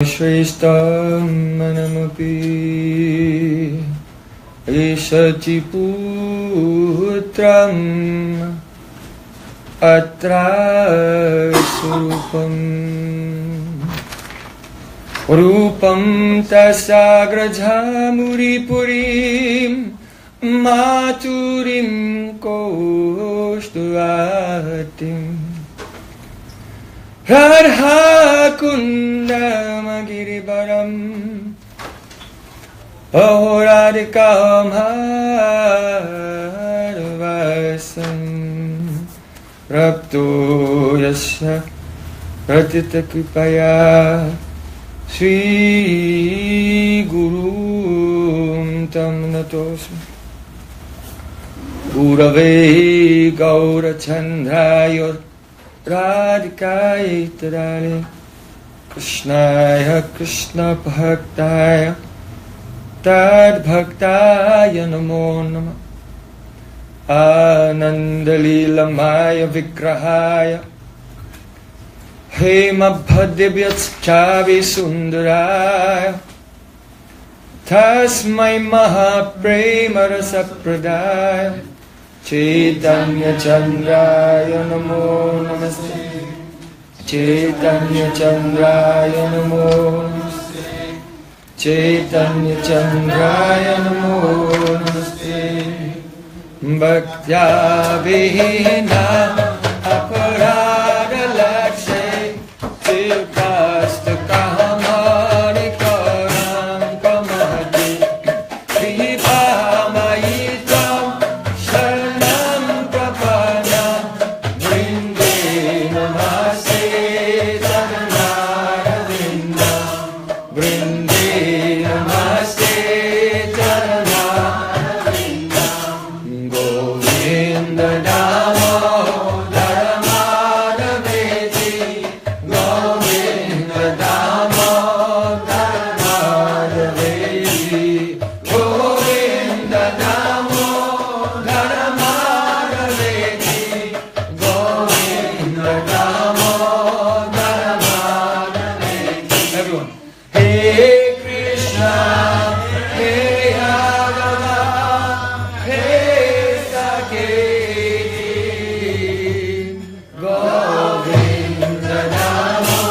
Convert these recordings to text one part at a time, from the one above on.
Shrestha manamapi Eshachi putram atra surupam Rupam tasagraja muripurim maturim koshtuatim Radha kundam giribaram ahoradikam harvasam rapto yasya pratita kripaya Sri Gurum tam natosmi Gurave Gaurachandrayor Radhikaya Tadale Krishnaya Krishna Bhaktaya Tad Bhaktaya Namo Nama Anandalila Maya Vigrahaya Hema Bhadibhyatskavi Sundaraya Tasmai Mahaprema Rasapradaya Chaitanya Chandraya Namo Namaste Chaitanya Chandraya Namo Namaste Chaitanya Chandraya Namo Namaste Bhaktya Vihina Aparada Lakshe Tirpasta Kahamari Karam Kamadi Vipamayitam Sharanam Prapanam Vrinde Namaste Charanarvindam Vrinde Namaste Charanarvindam Govinda Damo Dharamadaveti Govinda Damo Dharamadaveti Govinda Damo Dharamadaveti Govinda Damo Dharamadaveti Everyone. Hey Krishna, Hey Yadava, Hey Saketi, Govinda Damo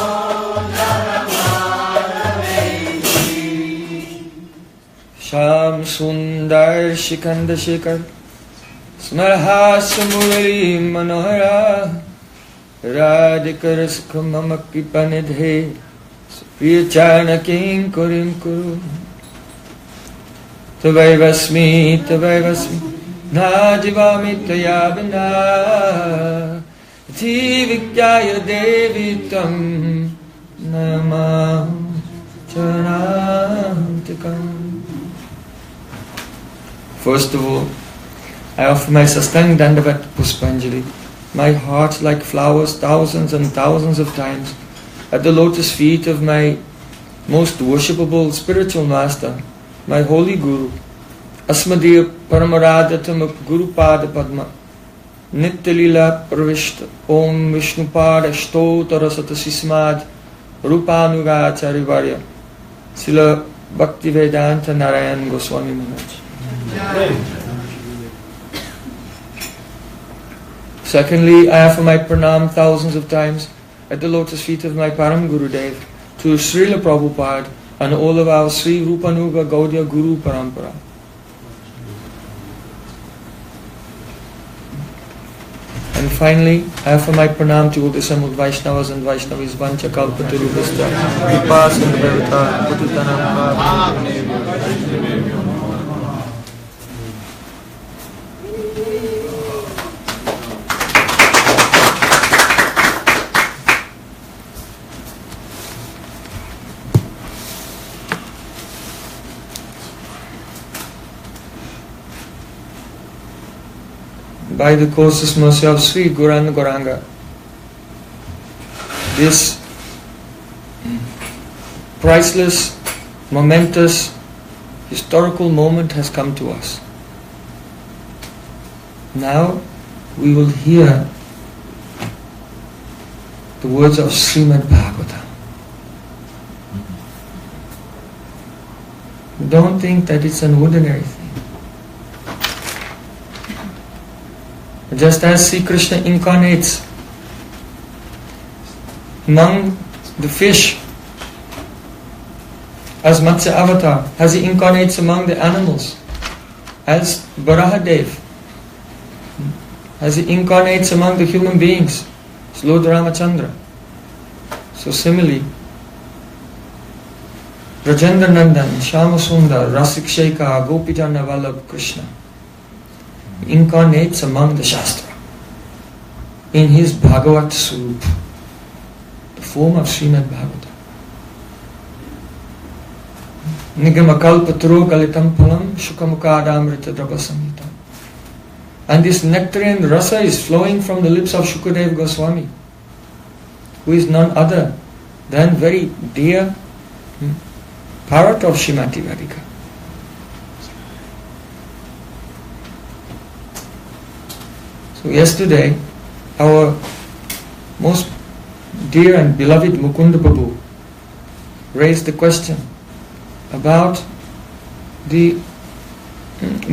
Dharamadaveti Sham Sundar Shikanda Shikhar Smarhasa Murali Manohara Radhikar Sukhamamaki Panidhe Priyachana Kinkurim Kuru Tavaivasmi Najivami Tayabina Tivikyaya Devitam Namah Charantikam. First of all, I offer my Sastang Dandavat Puspanjali, my heart like flowers thousands and thousands of times at the lotus feet of my most worshipable spiritual master, my holy Guru, Asmadeva Paramaradatam Guru Pada Padma, Nityalila Pravishta, Om Vishnupada Shtotara Satasismad, Rupanugacharya Varya, Srila Bhaktivedanta Narayan Goswami Maharaj. Secondly, I offer my pranam thousands of times at the lotus feet of my Param Gurudev, to Srila Prabhupada and all of our Sri Rupanuga Gaudiya Guru Parampara. And finally, I offer my pranam to all the assembled Vaishnavas and Vaishnavis, Vancha Kalpatarubhascha, Vipas and Devata, Pututanam. By the courses mercy of Sri Gauranga Gauranga, this priceless, momentous, historical moment has come to us. Now we will hear the words of Srimad Bhagavatam. Don't think that it's an ordinary thing. Just as Sri Krishna incarnates among the fish as Matsya Avatar, as he incarnates among the animals as Varahadev, as he incarnates among the human beings as Lord Ramachandra. So similarly, Rajendra Nandan, Shyama Sundar, Rasik Shekhar, Gopijana Vallabh Krishna incarnates among the Shastra in his Bhagavat Swarup, the form of Srimad Bhagavatam. Nigamakalpatro Kalitam Palam Shukamukadamrita Drabasamhitam. And this nectarian rasa is flowing from the lips of Shukadev Goswami, who is none other than very dear part of Srimati Radhika. So yesterday, our most dear and beloved Mukunda Prabhu raised the question about the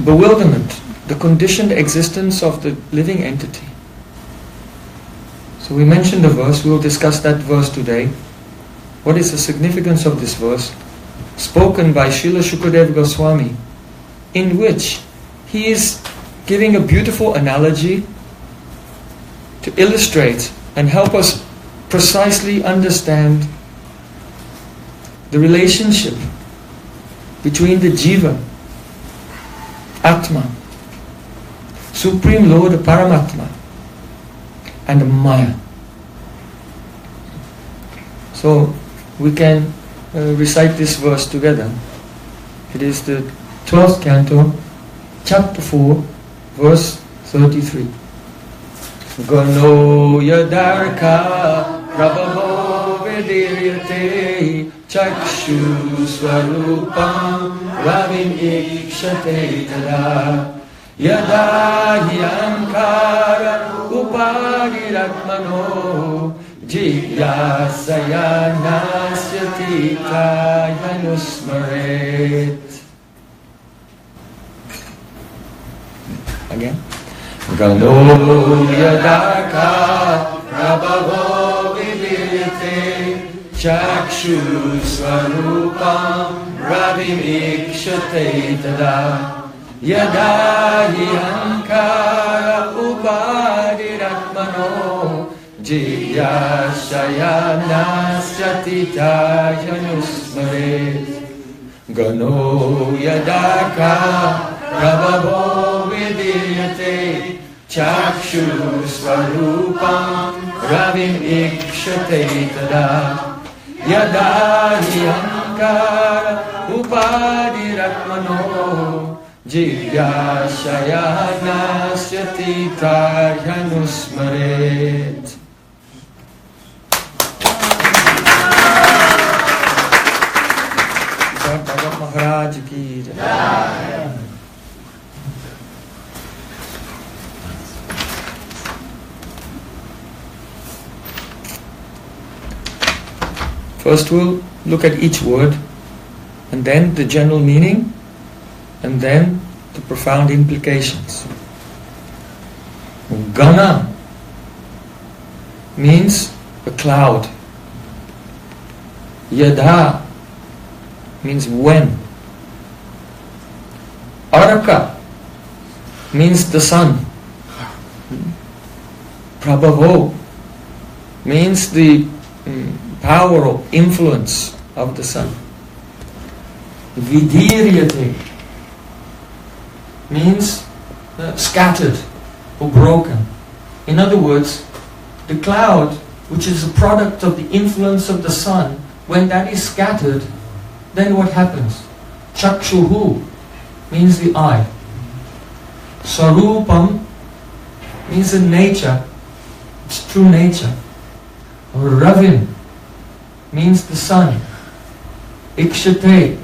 bewilderment, the conditioned existence of the living entity. So we mentioned the verse, we will discuss that verse today. What is the significance of this verse? Spoken by Srila Shukadev Goswami, in which he is giving a beautiful analogy to illustrate and help us precisely understand the relationship between the Jiva, Atma, Supreme Lord Paramatma, and the Maya. So we can recite this verse together. It is the 12th canto, chapter 4, verse 33. Gano yadarka prabhavo vidiryate chakshu swarupam ravim ikshate tada yada hyankara upadiratmano jigyasaya nasyati kayanusmaret. Again. Gano yadaka prabhavo vidiryate chakshu swarupam ravim ikshate tada yada hyankara upadiratmano jigyasaya nasyati kayanusmaret. Gano yadaka prabhavo vidiryate chakshu swarupam ravim ikshate tada yada hyankara upadiratmano jigyasaya nasyati karyanusmaret. Bhagat Maharaj ki jai. First we'll look at each word, and then the general meaning, and then the profound implications. Gana means a cloud. Yada means when. Araka means the sun. Prabhavo means the power or influence of the sun. Vidiryate means scattered or broken. In other words, the cloud, which is a product of the influence of the sun, when that is scattered, then what happens? Chakshuhu means the eye. Sarupam means the nature, its true nature. Ravim means the sun. Ikshate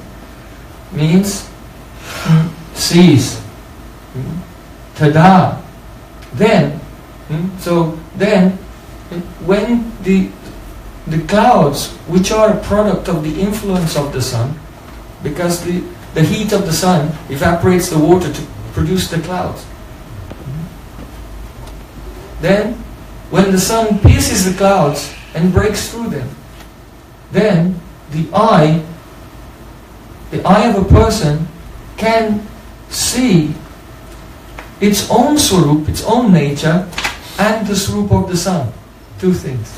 means sees. Tada, then. So then, when the clouds, which are a product of the influence of the sun, because the the heat of the sun evaporates the water to produce the clouds. Then, when the sun pierces the clouds and breaks through them, then the eye of a person can see its own swarup, its own nature, and the swarup of the sun. Two things.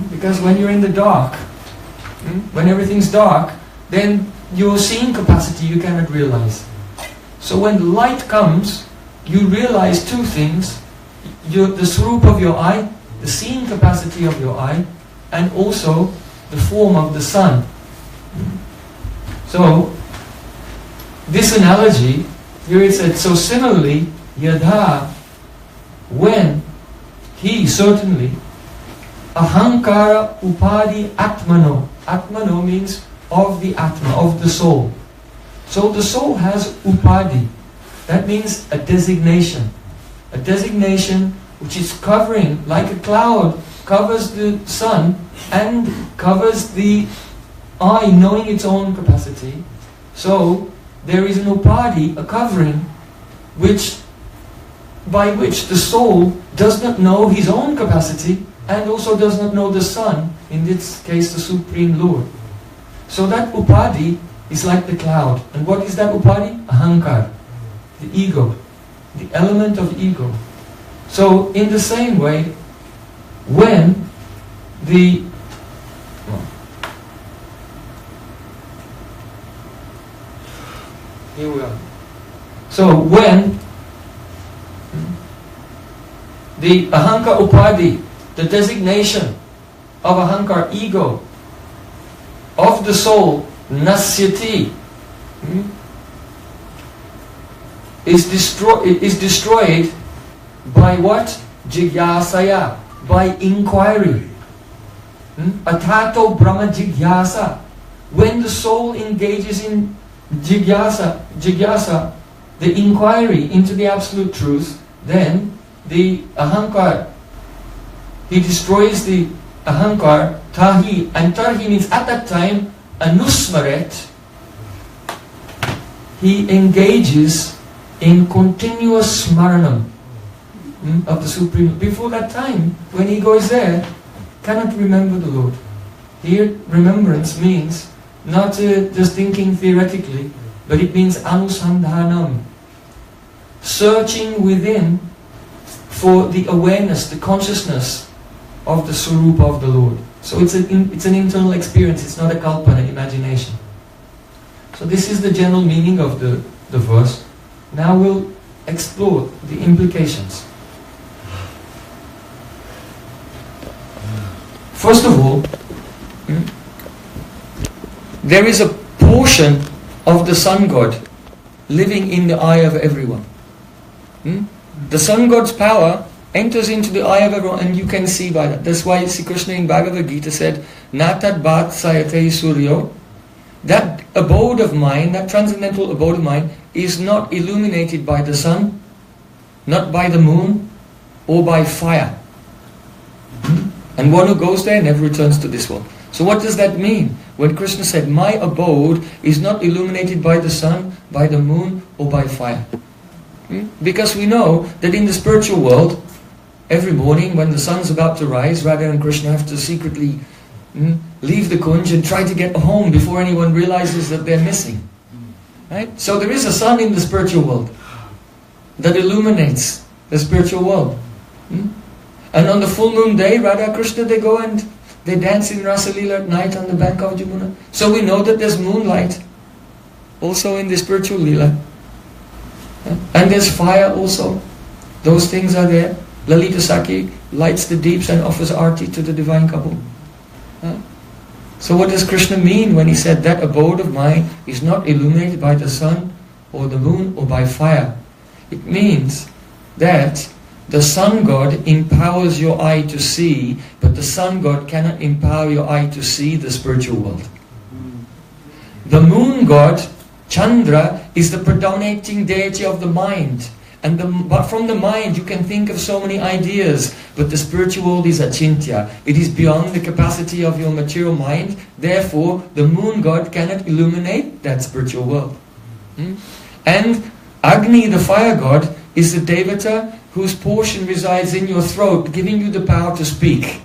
Because when you're in the dark, when everything's dark, then your seeing capacity you cannot realize. So when the light comes, you realize two things. The swarup of your eye, the seeing capacity of your eye, and also the form of the sun. So, this analogy, here it said, so similarly, yadha, when he certainly, ahankara upadi atmano. Atmano means of the atma, of the soul. So the soul has upadi. That means a designation. A designation which is covering, like a cloud, covers the sun and covers the eye knowing its own capacity. So there is an upadi, a covering, by which the soul does not know his own capacity and also does not know the sun, in this case the Supreme Lord. So that upadi is like the cloud. And what is that upadi? Ahankar, the ego, the element of ego. So in the same way, when the here we are. So when the ahankar upadi, the designation of ahankar, ego, of the soul, nasyati, is destroyed by what? Jigyasaya, by inquiry. Atato brahma jigyasa. When the soul engages in jigyasa, the inquiry into the absolute truth, then the ahankar, he destroys the ahankar, tahi, and tarhi means at that time, anusmaret, he engages in continuous smaranam of the Supreme. Before that time, when ego is there, cannot remember the Lord. Here, remembrance means not just thinking theoretically, but it means anusandhanam, searching within for the awareness, the consciousness of the Swarupa of the Lord. So it's an internal experience, it's not a kalpana, imagination. So this is the general meaning of the verse. Now we'll explore the implications. First of all, there is a portion of the Sun God living in the eye of everyone. The Sun God's power enters into the eye of everyone, and you can see by that. That's why Sri Krishna in Bhagavad Gita said, Natat Bhat Sayate Suryo. That abode of mine, that transcendental abode of mine, is not illuminated by the sun, not by the moon, or by fire. And one who goes there never returns to this world. So what does that mean? When Krishna said, my abode is not illuminated by the sun, by the moon, or by fire. Because we know that in the spiritual world, every morning when the sun's about to rise, Radha and Krishna have to secretly leave the kunj and try to get home before anyone realizes that they're missing. Right? So there is a sun in the spiritual world that illuminates the spiritual world. And on the full moon day, Radha and Krishna, they go and they dance in Rasa Leela at night on the bank of Jamuna. So we know that there's moonlight also in the spiritual Leela. And there's fire also. Those things are there. Lalita Saki lights the deeps and offers arti to the divine couple. So what does Krishna mean when he said that abode of mine is not illuminated by the sun or the moon or by fire? It means that the sun god empowers your eye to see, but the sun god cannot empower your eye to see the spiritual world. The moon god, Chandra, is the predominating deity of the mind. But from the mind you can think of so many ideas, but the spiritual world is achintya. It is beyond the capacity of your material mind. Therefore, the moon god cannot illuminate that spiritual world. And Agni, the fire god, is the Devata whose portion resides in your throat, giving you the power to speak.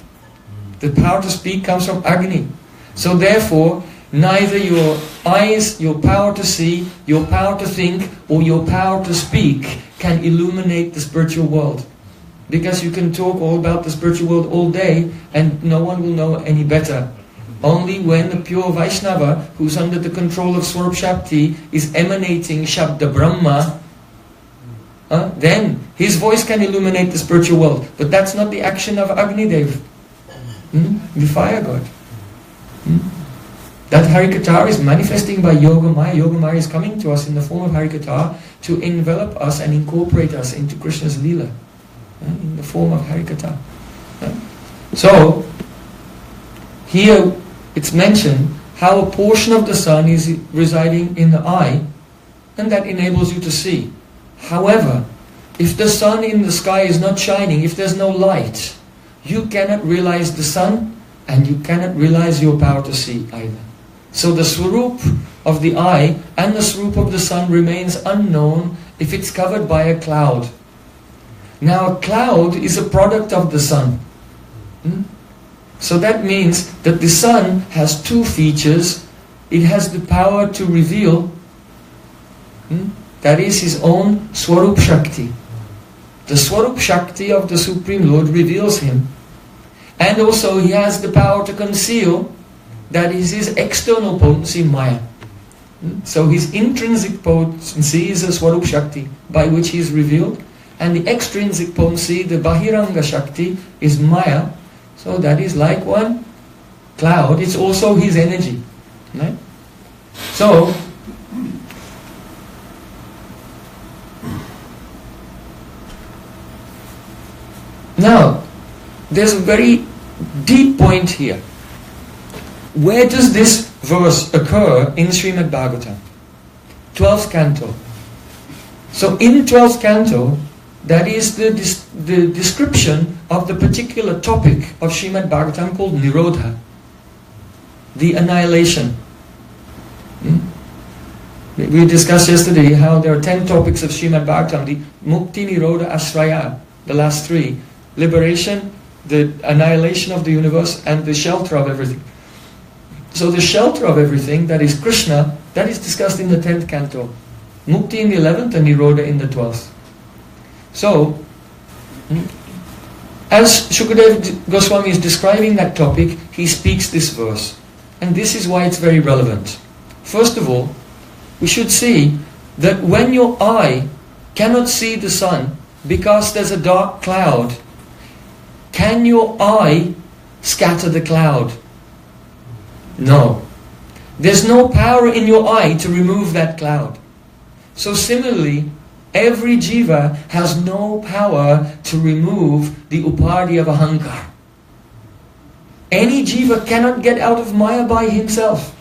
The power to speak comes from Agni. So therefore, neither your eyes, your power to see, your power to think, or your power to speak can illuminate the spiritual world. Because you can talk all about the spiritual world all day and no one will know any better. Only when the pure Vaishnava, who's under the control of Swarup Shakti, is emanating Shabda Brahma, then his voice can illuminate the spiritual world. But that's not the action of Agni Dev, the fire god. That Harikatha is manifesting by Yoga Maya. Yoga Maya is coming to us in the form of Harikatha to envelop us and incorporate us into Krishna's Leela in the form of Harikatha. So, here it's mentioned how a portion of the sun is residing in the eye, and that enables you to see. However, if the sun in the sky is not shining, if there's no light, you cannot realize the sun and you cannot realize your power to see either. So the swarup of the eye and the swarup of the sun remains unknown if it's covered by a cloud. Now a cloud is a product of the sun. So that means that the sun has two features. It has the power to reveal, that is his own Swarup Shakti. The Swarup Shakti of the Supreme Lord reveals him. And also he has the power to conceal, that is his external potency, Maya. So his intrinsic potency is a Swarup Shakti by which he is revealed. And the extrinsic potency, the Bahiranga Shakti, is Maya. So that is like one cloud. It's also his energy. Right? So, now, there's a very deep point here. Where does this verse occur in Srimad Bhagavatam? 12th canto. So in 12th canto, that is the description of the particular topic of Srimad Bhagavatam called Nirodha, the annihilation. We discussed yesterday how there are 10 topics of Srimad Bhagavatam, the Mukti, Nirodha, Ashraya, the last three, liberation, the annihilation of the universe, and the shelter of everything. So the shelter of everything, that is Krishna, that is discussed in the 10th canto. Mukti in the 11th and Nirodha in the 12th. So, as Shukadev Goswami is describing that topic, he speaks this verse. And this is why it's very relevant. First of all, we should see that when your eye cannot see the sun because there's a dark cloud, can your eye scatter the cloud? No. There's no power in your eye to remove that cloud. So similarly, every jiva has no power to remove the upadhi of ahankar. Any jiva cannot get out of Maya by himself.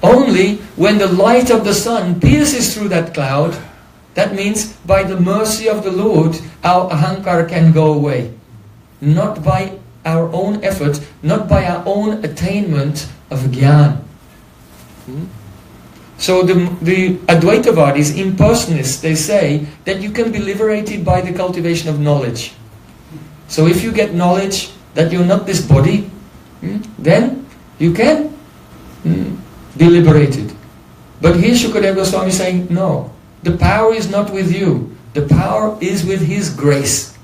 Only when the light of the sun pierces through that cloud, that means by the mercy of the Lord, our ahankar can go away. Not by our own effort, not by our own attainment of jnana. So the Advaitavadis, impersonalists, they say that you can be liberated by the cultivation of knowledge. So if you get knowledge that you're not this body, then you can be liberated. But here Shukadeva Goswami is saying, no, the power is not with you. The power is with His grace.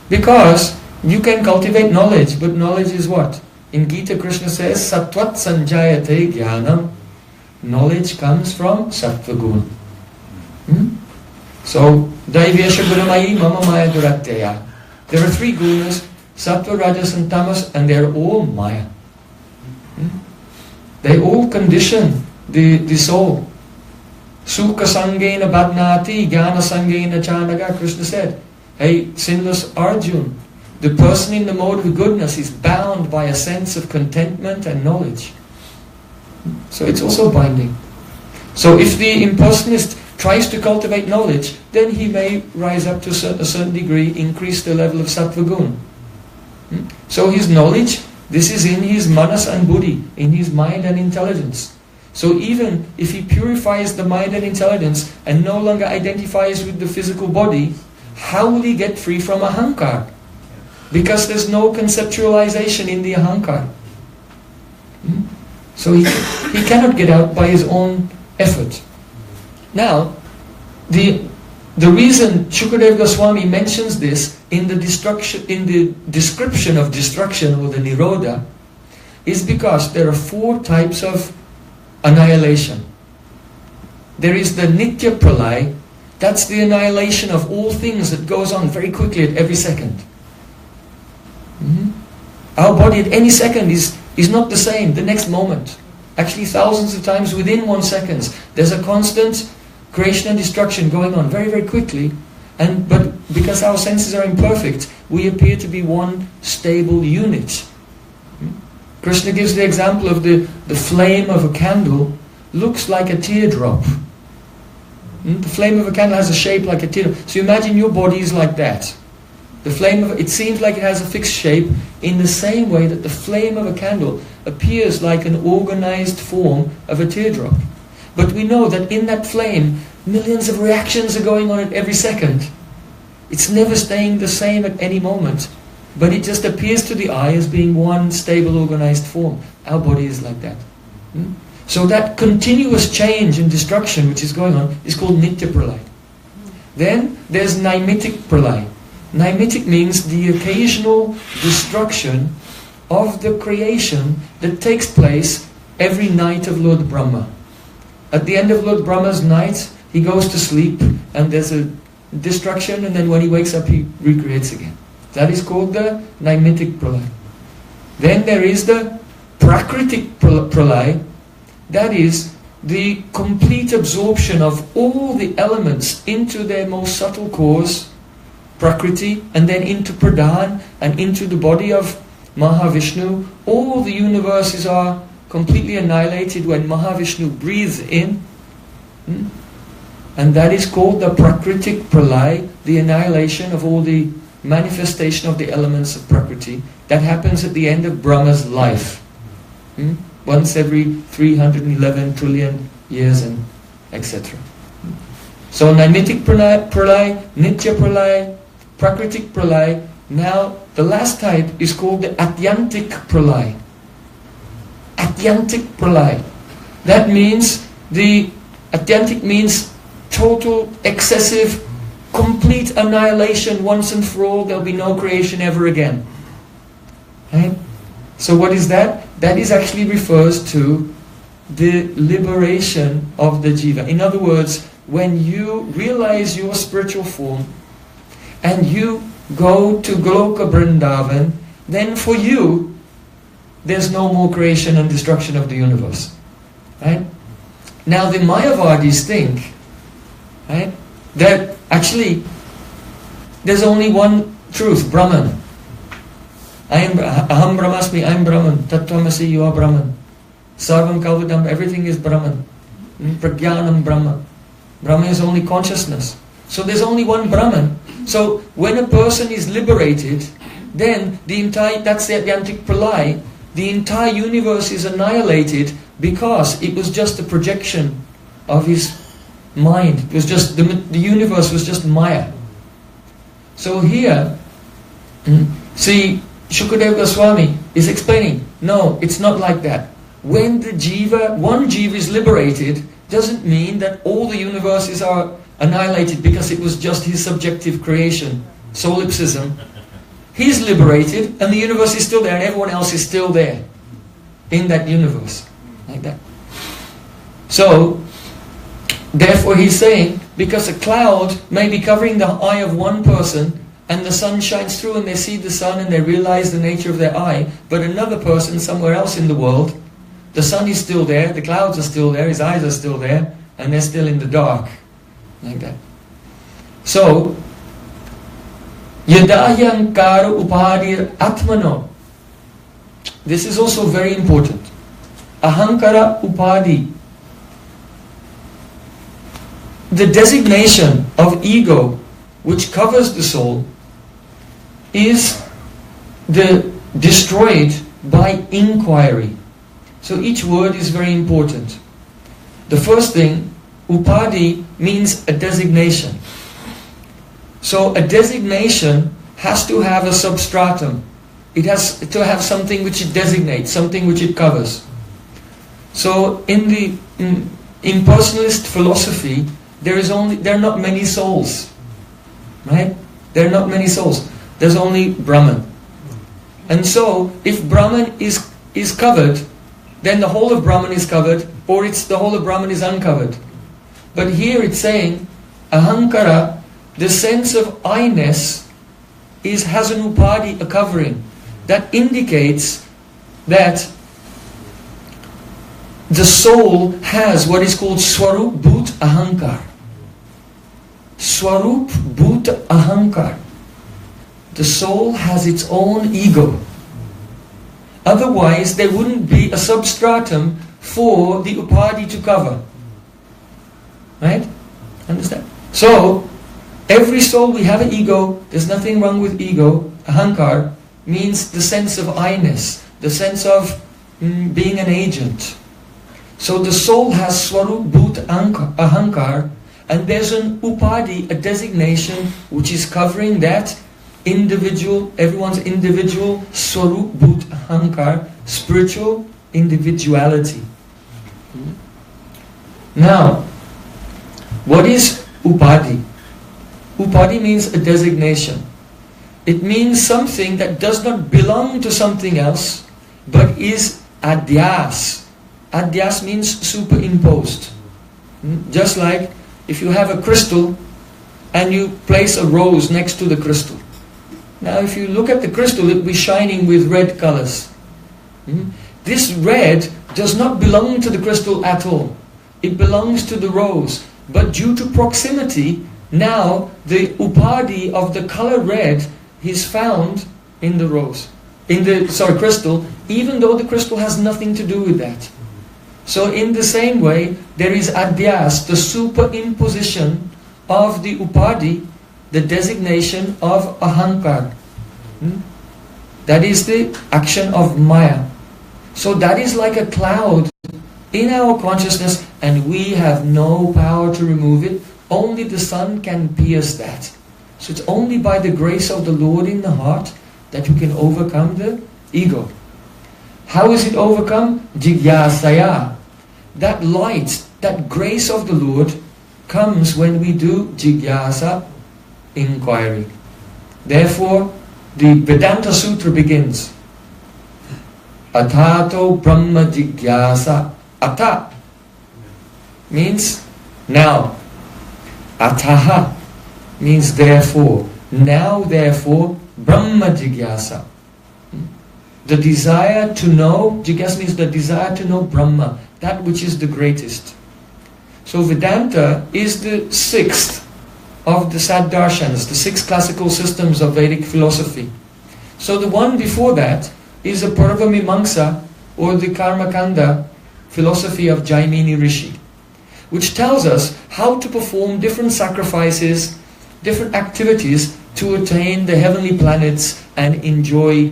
Because you can cultivate knowledge, but knowledge is what? In Gita, Krishna says, Sattvat sanjayate jnanam. Knowledge comes from sattva gun. So, Daivesha Guramayi Mama Maya Duratteya. There are three gunas, sattva, rajas and tamas, and they are all Maya. They all condition the soul. Sukha sangena badnati, jnana sangena chanaga, Krishna said. Hey, sinless Arjun, the person in the mode of goodness is bound by a sense of contentment and knowledge. So it's also binding. So if the impersonalist tries to cultivate knowledge, then he may rise up to a certain degree, increase the level of sattva gun. So his knowledge This is in his manas and buddhi, in his mind and intelligence. So even if he purifies the mind and intelligence and no longer identifies with the physical body, how will he get free from ahankar? Because there's no conceptualization in the ahankar. So he cannot get out by his own effort. Now, the reason Shukadeva Goswami mentions this in the description of destruction, or the Nirodha, is because there are 4 types of annihilation. There is the Nitya Pralay. That's the annihilation of all things that goes on very quickly at every second. Our body at any second is not the same the next moment. Actually, thousands of times within 1 second. There's a constant creation and destruction going on very, very quickly. But because our senses are imperfect, we appear to be one stable unit. Krishna gives the example of the flame of a candle looks like a teardrop. The flame of a candle has a shape like a teardrop. So imagine your body is like that. The flame of it seems like it has a fixed shape, in the same way that the flame of a candle appears like an organized form of a teardrop. But we know that in that flame, millions of reactions are going on at every second. It's never staying the same at any moment, but it just appears to the eye as being one stable, organized form. Our body is like that. So that continuous change and destruction which is going on is called Nitya Pralay. Then there's Naimitic Pralay. Naimitic means the occasional destruction of the creation that takes place every night of Lord Brahma. At the end of Lord Brahma's night, he goes to sleep and there's a destruction, and then when he wakes up he recreates again. That is called the Naimitic Pralay. Then there is the Prakritic Pralay. That is the complete absorption of all the elements into their most subtle cause, Prakriti, and then into Pradhan and into the body of Mahavishnu. All the universes are completely annihilated when Mahavishnu breathes in. And that is called the Prakritic Pralay, the annihilation of all the manifestation of the elements of Prakriti. That happens at the end of Brahma's life. Once every 311 trillion years, and etc. So Naimitic Pralay, Nitya Pralay, Prakritic Pralay. Now the last type is called the Atyantic Pralay. Atyantic Pralay. That means Atyantic means total, excessive, complete annihilation once and for all. There'll be no creation ever again. Right? So what is that? That is actually refers to the liberation of the jiva. In other words, when you realize your spiritual form and you go to Goloka Vrindavan, then for you there's no more creation and destruction of the universe. Right? Now the Mayavadis think, right, that actually there's only one truth, Brahman. Aham Brahmasmi, I am Brahman. Tattvamasi, you are Brahman. Sarvam Kalvidam, everything is Brahman. Prajnanam Brahma. Brahma is only consciousness. So there's only one Brahman. So when a person is liberated, then that's the Atyantic Pralay, the entire universe is annihilated because it was just a projection of his mind. It was just, the universe was just Maya. So here, see, Shukadeva Goswami is explaining, no, it's not like that. When the jiva, one jiva is liberated, doesn't mean that all the universes are annihilated because it was just his subjective creation, solipsism. He's liberated and the universe is still there and everyone else is still there in that universe. Like that. So, therefore he's saying, because a cloud may be covering the eye of one person and the sun shines through and they see the sun and they realize the nature of their eye, but another person somewhere else in the world, the sun is still there, the clouds are still there, his eyes are still there, and they're still in the dark. Like that. So, Yadayankara upadir atmano. This is also very important. Ahankara upadi. The designation of ego which covers the soul is destroyed by inquiry. So each word is very important. The first thing, upadi means a designation. So a designation has to have a substratum. It has to have something which it designates, something which it covers. So in the impersonalist philosophy, there are not many souls, right? There are not many souls. There's only Brahman. And so, if Brahman is covered, then the whole of Brahman is covered, or the whole of Brahman is uncovered. But here it's saying, ahankara, the sense of I-ness, has an upadi, a covering, that indicates that the soul has what is called Swarup Bhut Ahankar. Swarup Bhut Ahankar. The soul has its own ego. Otherwise, there wouldn't be a substratum for the upadi to cover. Right? Understand? So, every soul, we have an ego. There's nothing wrong with ego. Ahankar means the sense of I-ness, the sense of being an agent. So the soul has Swarup Bhut Ahankar, and there's an upadi, a designation, which is covering that individual, everyone's individual Swarup Bhut Ahankar, spiritual individuality. Now, what is upadi? Upadi means a designation. It means something that does not belong to something else, but is adhyas. Adhyas means superimposed. Just like if you have a crystal and you place a rose next to the crystal. Now if you look at the crystal, it will be shining with red colors. This red does not belong to the crystal at all. It belongs to the rose. But due to proximity, now the upadi of the color red is found in the rose. In the crystal, even though the crystal has nothing to do with that. So in the same way, there is adhyas, the superimposition of the upadi, the designation of ahankar. That is the action of maya. So that is like a cloud in our consciousness, and we have no power to remove it. Only the sun can pierce that. So it's only by the grace of the Lord in the heart that we can overcome the ego. How is it overcome? Jigyasaya. That light, that grace of the Lord comes when we do jigyasa, inquiry. Therefore, the Vedanta Sutra begins. Atato Brahma Jigyasa. Ata means now. Ataha means therefore. Now therefore, Brahma Jigyasa. The desire to know, Jigyasa means the desire to know Brahma, that which is the greatest. So Vedanta is the sixth of the Saddarshans, the six classical systems of Vedic philosophy. So the one before that is a Purvamimamsa, or the Karmakanda philosophy of Jaimini Rishi, which tells us how to perform different sacrifices, different activities to attain the heavenly planets and enjoy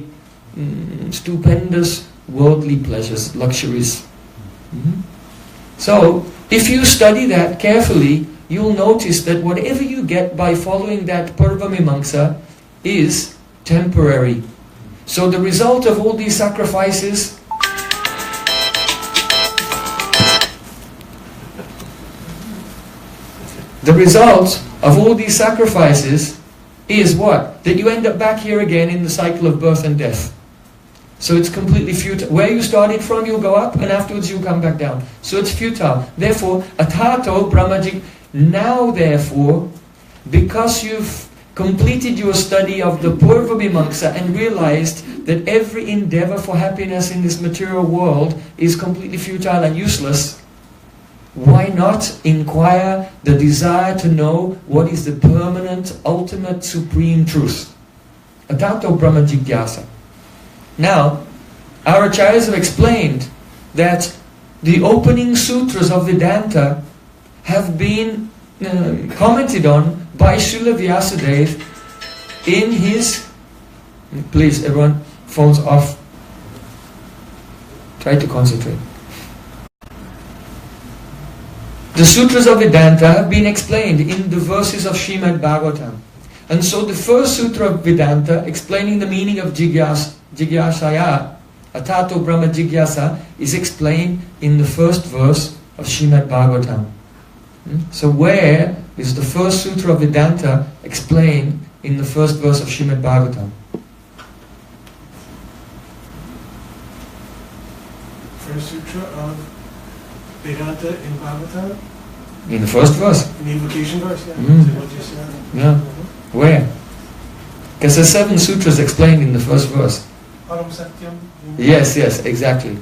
stupendous worldly pleasures, luxuries. So, if you study that carefully, you'll notice that whatever you get by following that Purvamimamsa is temporary. So the result of all these sacrifices is what? That you end up back here again in the cycle of birth and death. So it's completely futile. Where you started from, you'll go up, and afterwards you'll come back down. So it's futile. Therefore, atato brahmajik. Now therefore, because you've completed your study of the Purvamimamsa and realized that every endeavor for happiness in this material world is completely futile and useless, why not inquire the desire to know what is the permanent, ultimate, supreme truth? Atato Brahma Jigyasa. Now, our acharyas have explained that the opening sutras of Vedanta have been commented on by Srila Vyasadeva in his... Please, everyone, phones off. Try to concentrate. The sutras of Vedanta have been explained in the verses of Srimad Bhagavatam. And so the first sutra of Vedanta, explaining the meaning of jigyasaya, atato brahma jigyasa, is explained in the first verse of Srimad Bhagavatam. So where is the first sutra of Vedanta explained in the first verse of Srimad Bhagavatam? First sutra of Vedanta in Bhagavatam? In the first verse. In the invocation verse, yeah. What you said. Yeah. Where? Because there's 7 sutras explained in the first verse. Param Satyam. Yes, exactly.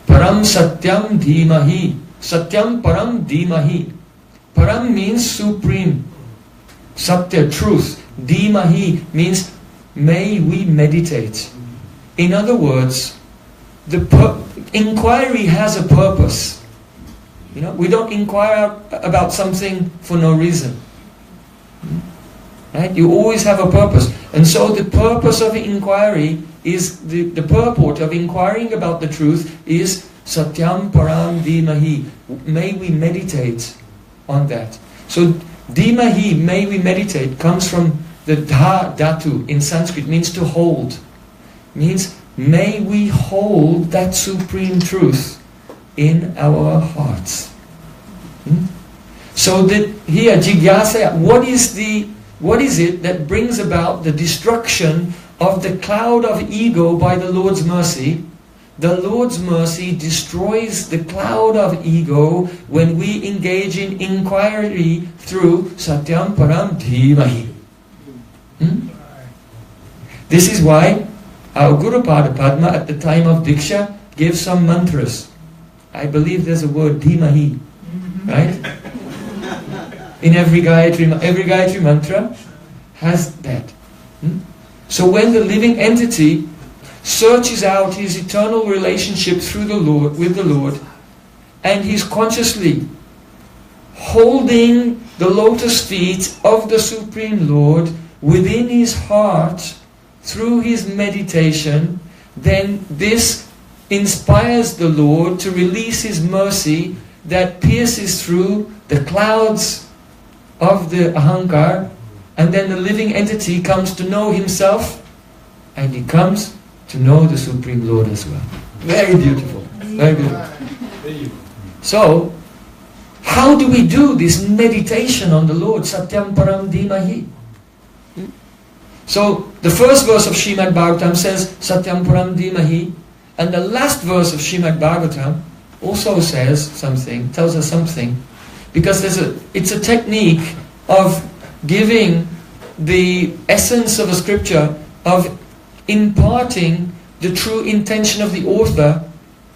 Param Satyam Dhimahi. Satyam Param Dhimahi. Param means supreme. Satya, truth. Dhimahi means may we meditate. In other words, the inquiry has a purpose. You know, we don't inquire about something for no reason. Right? You always have a purpose. And so the purpose of inquiry is, the purport of inquiring about the truth is Satyam Param Dhimahi. May we meditate on that. So Dhimahi, may we meditate, comes from the Dha Dhatu in Sanskrit, means to hold. Means may we hold that supreme truth in our hearts. So that here, jigyasa, what is it that brings about the destruction of the cloud of ego by the Lord's mercy? The Lord's mercy destroys the cloud of ego when we engage in inquiry through Satyam Param Dhimahi. This is why our Guru Pada Padma at the time of Diksha gave some mantras. I believe there's a word Dhimahi, right? In every Gayatri mantra has that. So when the living entity searches out his eternal relationship through the Lord, with the Lord, and he's consciously holding the lotus feet of the Supreme Lord within his heart through his meditation, then this inspires the Lord to release His mercy that pierces through the clouds of the ahankar, and then the living entity comes to know himself, and he comes to know the Supreme Lord as well. Very beautiful. Very beautiful. So, how do we do this meditation on the Lord? Satyam Param Dhimahi. So, the first verse of Srimad Bhagavatam says Satyam Param Dhimahi, and the last verse of Srimad Bhagavatam also says something, tells us something, because it's a technique of giving the essence of a scripture, of imparting the true intention of the author.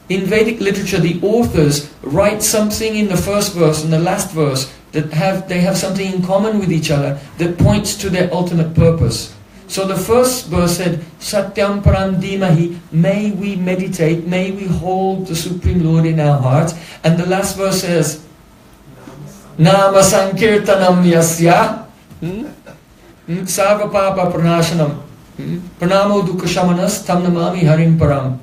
In Vedic literature, the authors write something in the first verse and the last verse that they have something in common with each other that points to their ultimate purpose. So the first verse said, Satyam Param Dhimahi, may we meditate, may we hold the Supreme Lord in our hearts. And the last verse says, Nama Sankirtanam Yasya Sarva Papa Pranashanam Pranamo Dukkha Shamanas Tam Namami Harim Param.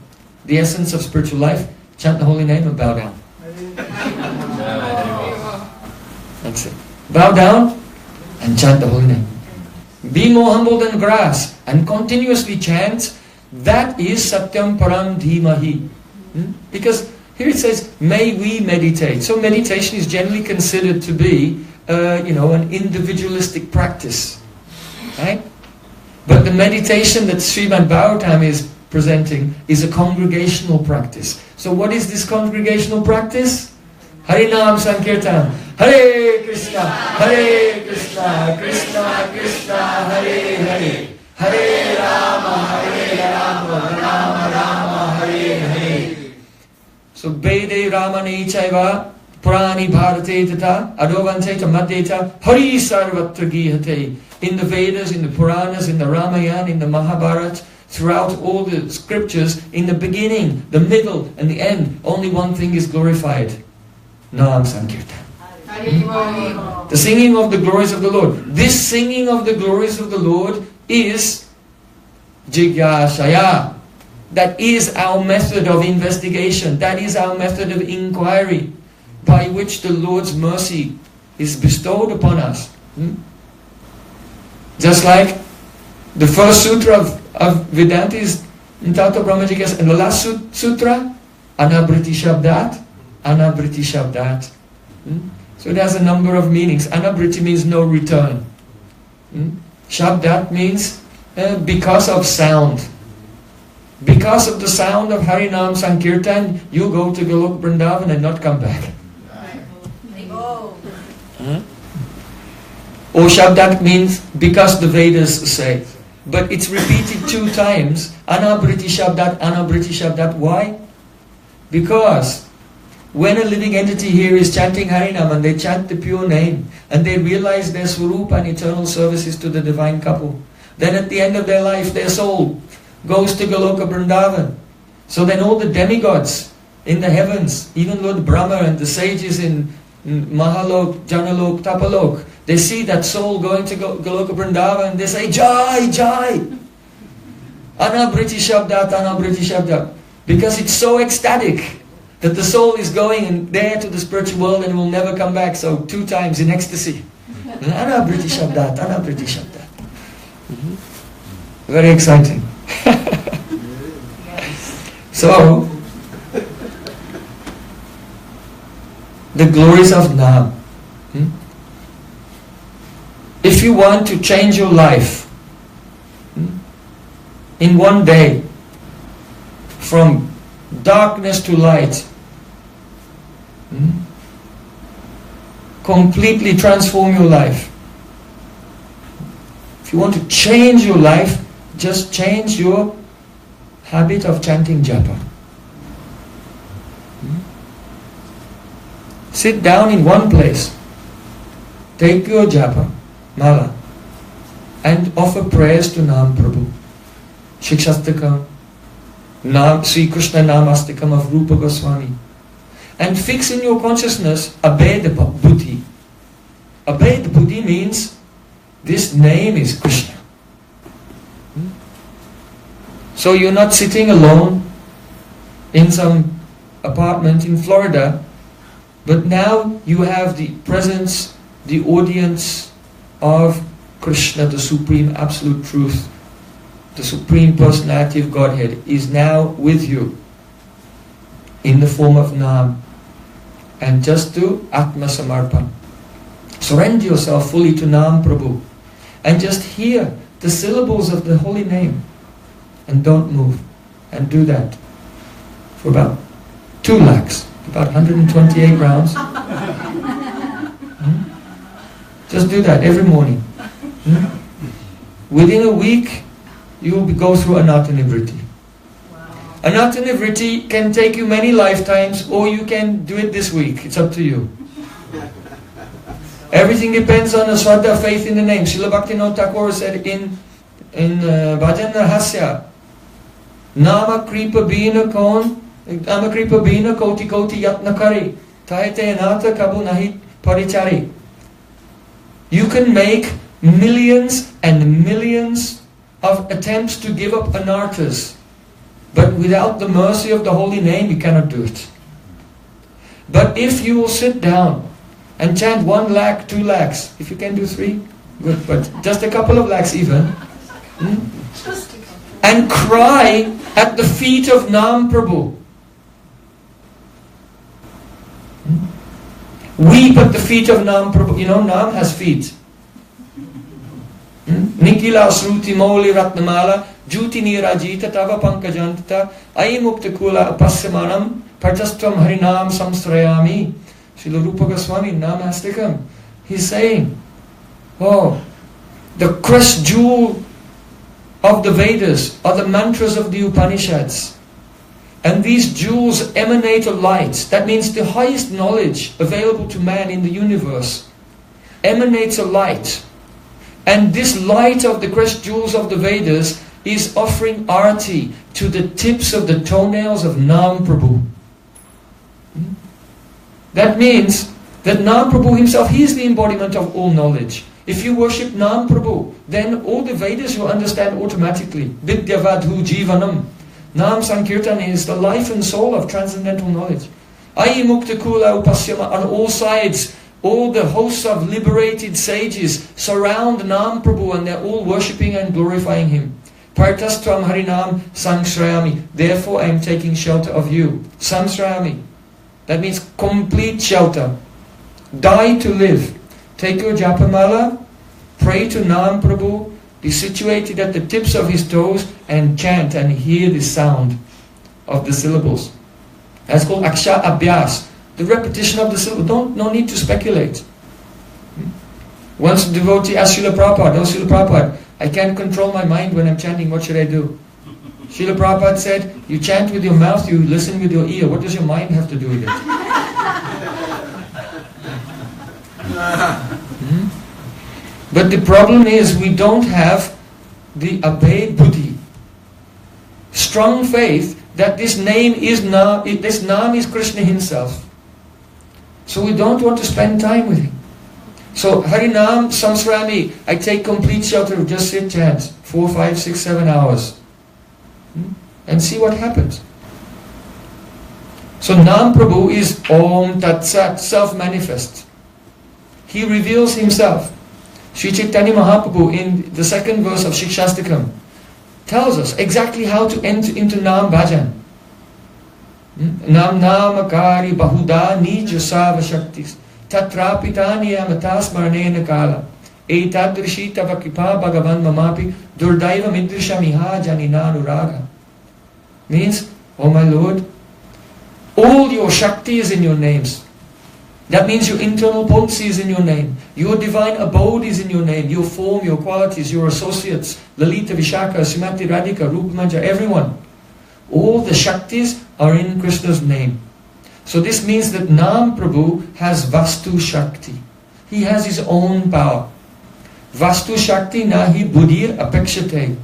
The essence of spiritual life, chant the holy name and bow down. That's it. Bow down and chant the holy name. Be more humble than grass and continuously chant. That is Satyam Param Dhimahi. Because here it says, may we meditate. So meditation is generally considered to be, an individualistic practice, right? But the meditation that Srimad Bhagavatam is presenting is a congregational practice. So what is this congregational practice? Harinam Sankirtan. Hare Krishna, Krishna Krishna, Hare Hare. Hare Rama, Rama Rama, Hare Hare. So Vede Ramani Chaiva, Purani Bharate Tata, Adovante Madheta, Hari Sarvatra Gihate. In the Vedas, in the Puranas, in the Ramayana, in the Mahabharata, throughout all the scriptures, in the beginning, the middle, and the end, only one thing is glorified. Nam Sankirtan. The singing of the glories of the Lord. This singing of the glories of the Lord is Jigyasaya. That is our method of investigation. That is our method of inquiry by which the Lord's mercy is bestowed upon us. Just like the first sutra of Vedanta is Tata Brahmajikas, and the last sutra, Anabriti Shabdat, Anabriti Shabdat. So it has a number of meanings. Anabriti means no return. Shabdat means because of sound. Because of the sound of Harinam Sankirtan, you go to Golok Vrindavan and not come back. Or Shabdat means because the Vedas say. But it's repeated 2 times. Anabriti Shabdat, Anabriti Shabdat. Why? Because when a living entity here is chanting Harinam and they chant the pure name and they realize their Swarupa and eternal services to the divine couple, then at the end of their life their soul goes to Goloka Vrindavan. So then all the demigods in the heavens, even Lord Brahma and the sages in Mahalok, Janalok, Tapalok, they see that soul going to Goloka Vrindavan and they say, Jai, Jai! Anabriti Shabdat, Anabriti Shabdat. Because it's so ecstatic that the soul is going there to the spiritual world and will never come back. So 2 times in ecstasy. Anabriti Shabdat, Anabriti Shabdat. Very exciting. So, the glories of Nam. If you want to change your life in one day, from darkness to light, completely transform your life. If you want to change your life, just change your habit of chanting japa. Sit down in one place, take your japa, mala, and offer prayers to Nam Prabhu. Shikshastakam, Sri Krishna Namastakam of Rupa Goswami. And fix in your consciousness Abhed Buddhi. Abhed Buddhi means this name is Krishna. So you're not sitting alone in some apartment in Florida, but now you have the presence, the audience of Krishna, the Supreme Absolute Truth, the Supreme Personality of Godhead is now with you in the form of Nam. And just do Atma Samarpan. Surrender yourself fully to Nam Prabhu and just hear the syllables of the holy name and don't move. And do that for about 2 lakhs, about 128 rounds. Just do that every morning. Within a week, you will go through Anatta Nivriti. Anatta Nivriti can take you many lifetimes, or you can do it this week. It's up to you. Everything depends on the Shraddha, faith in the name. Srila Bhaktivinoda Thakur said in Bhajan Rahasya, Nama Kripa Bina Kon, Nama Kripa Bina Koti Koti Yatna Kari, Tahite Anata Kabu Nahi Parichari. You can make millions and millions of attempts to give up anarthas, but without the mercy of the holy name, you cannot do it. But if you will sit down and chant 1 lakh, 2 lakhs, if you can do 3, good, but just a couple of lakhs even, and cry at the feet of Nam Prabhu. Weep at the feet of Nam Prabhu. You know, Nam has feet. Nikila Sruti Mauli Ratnamala Juti Nirajita Tava Pankajantata Ai Mukta Kula Apasyamanam Partastvam Harinam Samstrayami. Srila Rupa Goswami Namastikam. He's saying, oh, the crest jewel of the Vedas are the mantras of the Upanishads. And these jewels emanate a light. That means the highest knowledge available to man in the universe emanates a light. And this light of the crest jewels of the Vedas is offering arati to the tips of the toenails of Nam Prabhu. That means that Nam Prabhu himself, he is the embodiment of all knowledge. If you worship Nam Prabhu, then all the Vedas you understand automatically. Vidyavadhu Jivanam. Nam Sankirtan is the life and soul of transcendental knowledge. Ayi Mukta Kula Upasyama, on all sides, all the hosts of liberated sages surround Nam Prabhu and they're all worshipping and glorifying him. Partastvam Harinam Sangshrayami, therefore I am taking shelter of you. Sangshrayami, that means complete shelter. Die to live. Take your japamala, pray to Nam Prabhu, be situated at the tips of his toes and chant and hear the sound of the syllables. That's called Aksha Abhyas, the repetition of the syllable. No need to speculate. Once a devotee asked Srila Prabhupada, "Oh Srila Prabhupada, I can't control my mind when I'm chanting, what should I do?" Srila Prabhupada said, "You chant with your mouth, you listen with your ear. What does your mind have to do with it?" But the problem is we don't have the abhay buddhi, strong faith that this name is this Nam is Krishna himself. So we don't want to spend time with him. So Harinam Samsrami, I take complete shelter of just sit chant 4, 5, 6, 7 hours and see what happens. So Nam Prabhu is Om Tat Sat, self-manifest. He reveals himself. Sri Chaitanya Mahaprabhu in the second verse of Shikshastakam tells us exactly how to enter into Nam Bhajan. Nam Namakari Bahuda Nija Sava Shaktis Tatrapitani Amatas Marnena Kala Etadrishi Tavakipa Bhagavan Mamapi Durdaiva Midrishamiha Janinanuraga. Means, oh my Lord, all your Shakti is in your names. That means your internal potency is in your name. Your divine abode is in your name. Your form, your qualities, your associates, Lalita, Vishaka, Srimati, Radhika, Rupa Manja, everyone. All the Shaktis are in Krishna's name. So this means that Nam Prabhu has Vastu Shakti. He has his own power. Vastu Shakti nahi buddhir apekshate.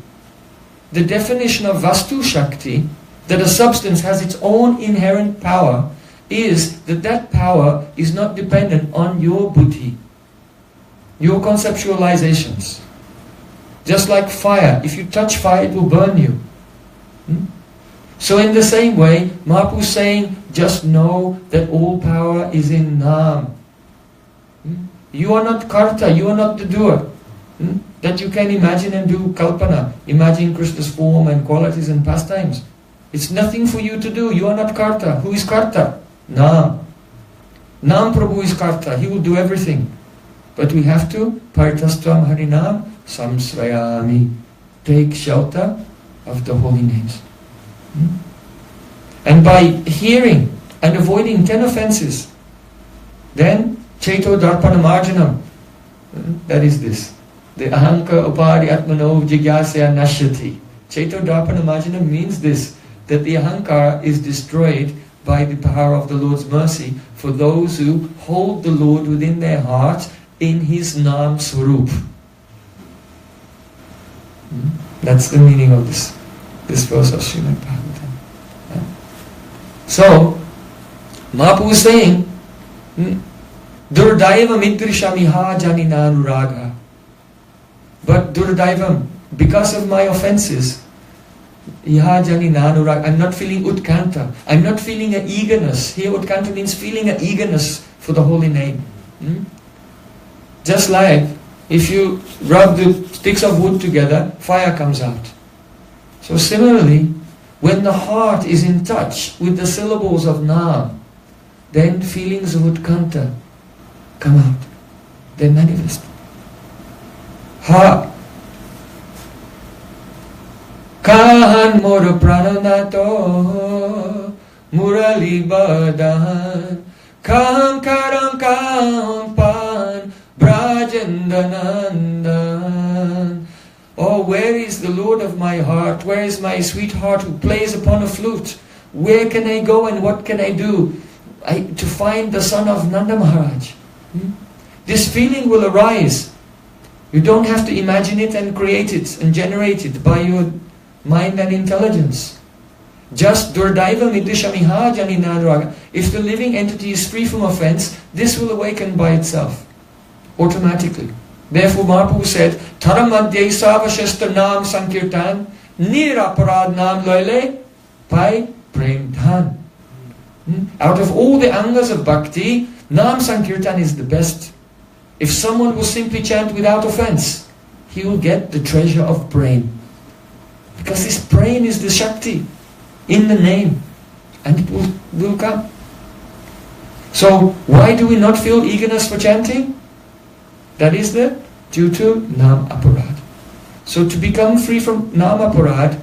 The definition of Vastu Shakti, that a substance has its own inherent power, is that power is not dependent on your buddhi, your conceptualizations. Just like fire, if you touch fire it will burn you. So in the same way, Mahaprabhu is saying, just know that all power is in Nam. You are not karta, you are not the doer. That you can imagine and do kalpana, imagine Krishna's form and qualities and pastimes. It's nothing for you to do, you are not karta. Who is karta? Nam. Nam Prabhu is karta, he will do everything. But we have to, Partastvam Harinam Samsrayami, take shelter of the holy names. And by hearing and avoiding 10 offenses, then Chaito Darpana Marjanam, that is this. The Ahanka Upadi Atmano Jigyasya Nashyati. Chaito Darpana Marjanam means this, that the Ahankara is destroyed by the power of the Lord's mercy for those who hold the Lord within their hearts in His Nam Swarup. That's the meaning of this verse of Srimad Bhagavatam. So, Mahaprabhu is saying, Durdaiva Midrishamiha Janinanuraga. But Durdaivam, because of my offenses, I'm not feeling utkanta. I'm not feeling an eagerness. Here utkanta means feeling an eagerness for the holy name. Just like if you rub the sticks of wood together, fire comes out. So similarly, when the heart is in touch with the syllables of Nam, then feelings of utkanta come out. They manifest. Ha. Kahan moro prananato murali badan Kahan karam kahan pan brajandanandan. Oh, where is the Lord of my heart? Where is my sweetheart who plays upon a flute? Where can I go and what can I do to find the son of Nanda Maharaj? This feeling will arise. You don't have to imagine it and create it and generate it by your mind and intelligence. Just Durdaiva Midrishamiha Janinanuraga. If the living entity is free from offense, this will awaken by itself, automatically. Therefore Mahaprabhu said, Taramadhyai Savashesta Nam Sankirtan Niraparad Nam Loile by Prem Dhan. Out of all the angas of bhakti, Nam Sankirtan is the best. If someone will simply chant without offense, he will get the treasure of prem. Because this prem is the Shakti in the name, and it will come. So why do we not feel eagerness for chanting? That is due to Nam Aparad. So to become free from Nam Aparad,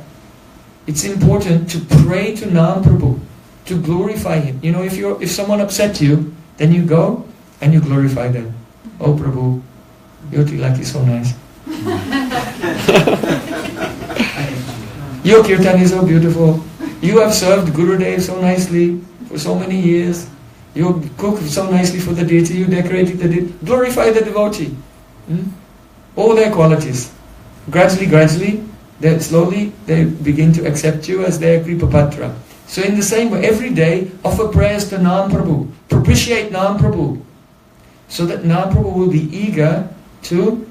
it's important to pray to Nam Prabhu, to glorify him. You know, if someone upset you, then you go and you glorify them. Oh Prabhu, your tilak is so nice. Your kirtan is so beautiful. You have served Gurudev so nicely for so many years. You cook so nicely for the deity. You decorated the deity. Glorify the devotee. All their qualities. Gradually, slowly they begin to accept you as their Kripapatra. So in the same way, every day offer prayers to Nam Prabhu. Propitiate Nam Prabhu. So that Nam Prabhu will be eager to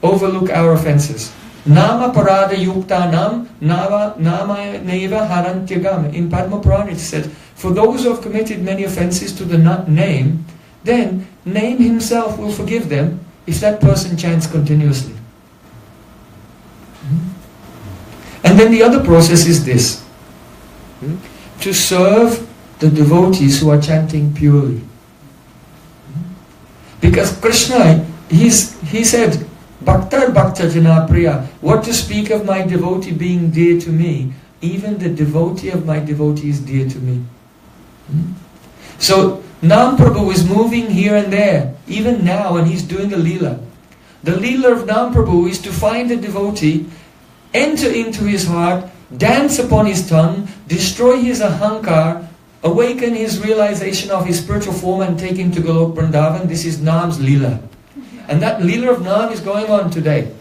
overlook our offenses. Nama parada yukta nam nama neva harantyagam. In Padma Purana it said, for those who have committed many offenses to the name, then name himself will forgive them if that person chants continuously. And then the other process is this. To serve the devotees who are chanting purely. Because Krishna, he said, Bhaktar Bhakta Jana Priya, what to speak of my devotee being dear to me, even the devotee of my devotee is dear to me. So Nam Prabhu is moving here and there, even now, and he's doing a Leela. The Leela of Nam Prabhu is to find a devotee, enter into his heart, dance upon his tongue, destroy his ahankar, awaken his realization of his spiritual form and take him to Golok Vrindavan. This is Nam's Leela. And that Leela of Nam is going on today.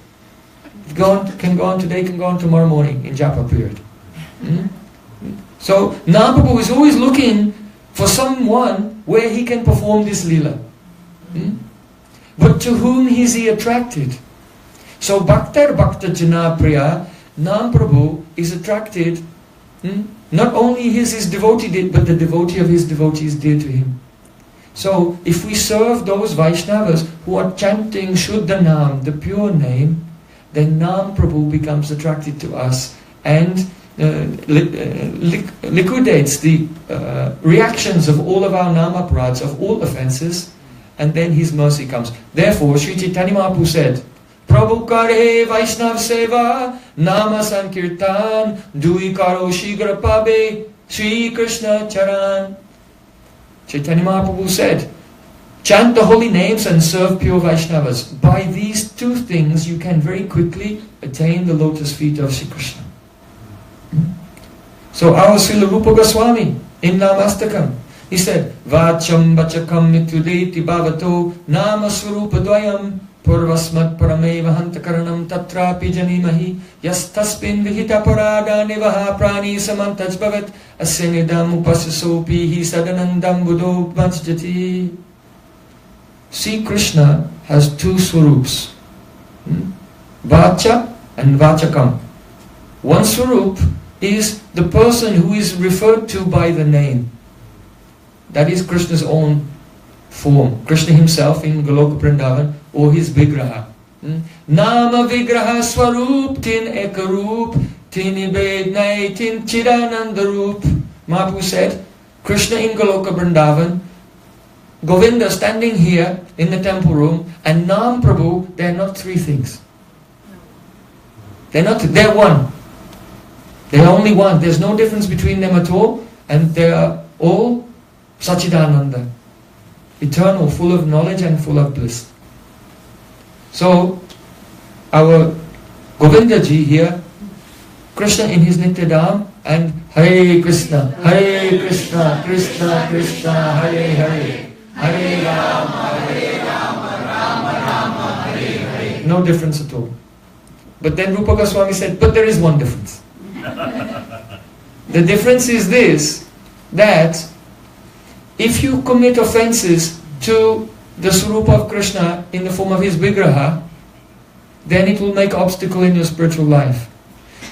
Can go on today, can go on tomorrow morning in Japa period. So Nam Prabhu is always looking for someone where he can perform this Leela. But to whom is he attracted? So Bhaktar Bhakta Jana Priya, Nam Prabhu is attracted, not only his devotee, but the devotee of his devotee is dear to him. So if we serve those Vaishnavas who are chanting Shuddha Nam, the pure name, then Nam Prabhu becomes attracted to us and liquidates the reactions of all of our Namaparats, of all offenses, and then his mercy comes. Therefore, Sri Chaitanya Mahaprabhu said, Prabhu kare Vaishnav seva, Nama Sankirtan, Dui karo shigra pabe, Sri Krishna charan. Chaitanya Mahaprabhu said, chant the holy names and serve pure Vaishnavas. By these two things you can very quickly attain the lotus feet of Sri Krishna. So our Srila Rupa Goswami in Namastakam, he said, Vacham vachakam mitudeti bhavato nama swarupa dvayam purvasmat parameva hantakaranam tatrapi janimahi yastaspin vihita parada nivaha prani samantaj bhavat asenidam upasasopi hi sadanandam buddho bhajjati. See, Krishna has two swarups, Vacha and Vachakam. One swarup is the person who is referred to by the name. That is Krishna's own form. Krishna himself in Goloka Vrindavan, or his Vigraha. Nama Vigraha Swarup Tin Ekarup Tin Ibednai Tin Chidanandarup. Mahaprabhu said, Krishna in Goloka Vrindavan, Govinda standing here in the temple room, and Nam Prabhu, they are not three things. They're one. They are only one. There's no difference between them at all, and they are all Sachidananda, eternal, full of knowledge and full of bliss. So, our Govindaji here, Krishna in his Nityadam, and Hare Krishna, Krishna Krishna, Hare Hare, Hare Rama, Rama Rama, Hare Hare. No difference at all. But then Rupa Goswami said, but there is one difference. The difference is this, that if you commit offenses to the Swarupa of Krishna in the form of his Vigraha, then it will make obstacle in your spiritual life.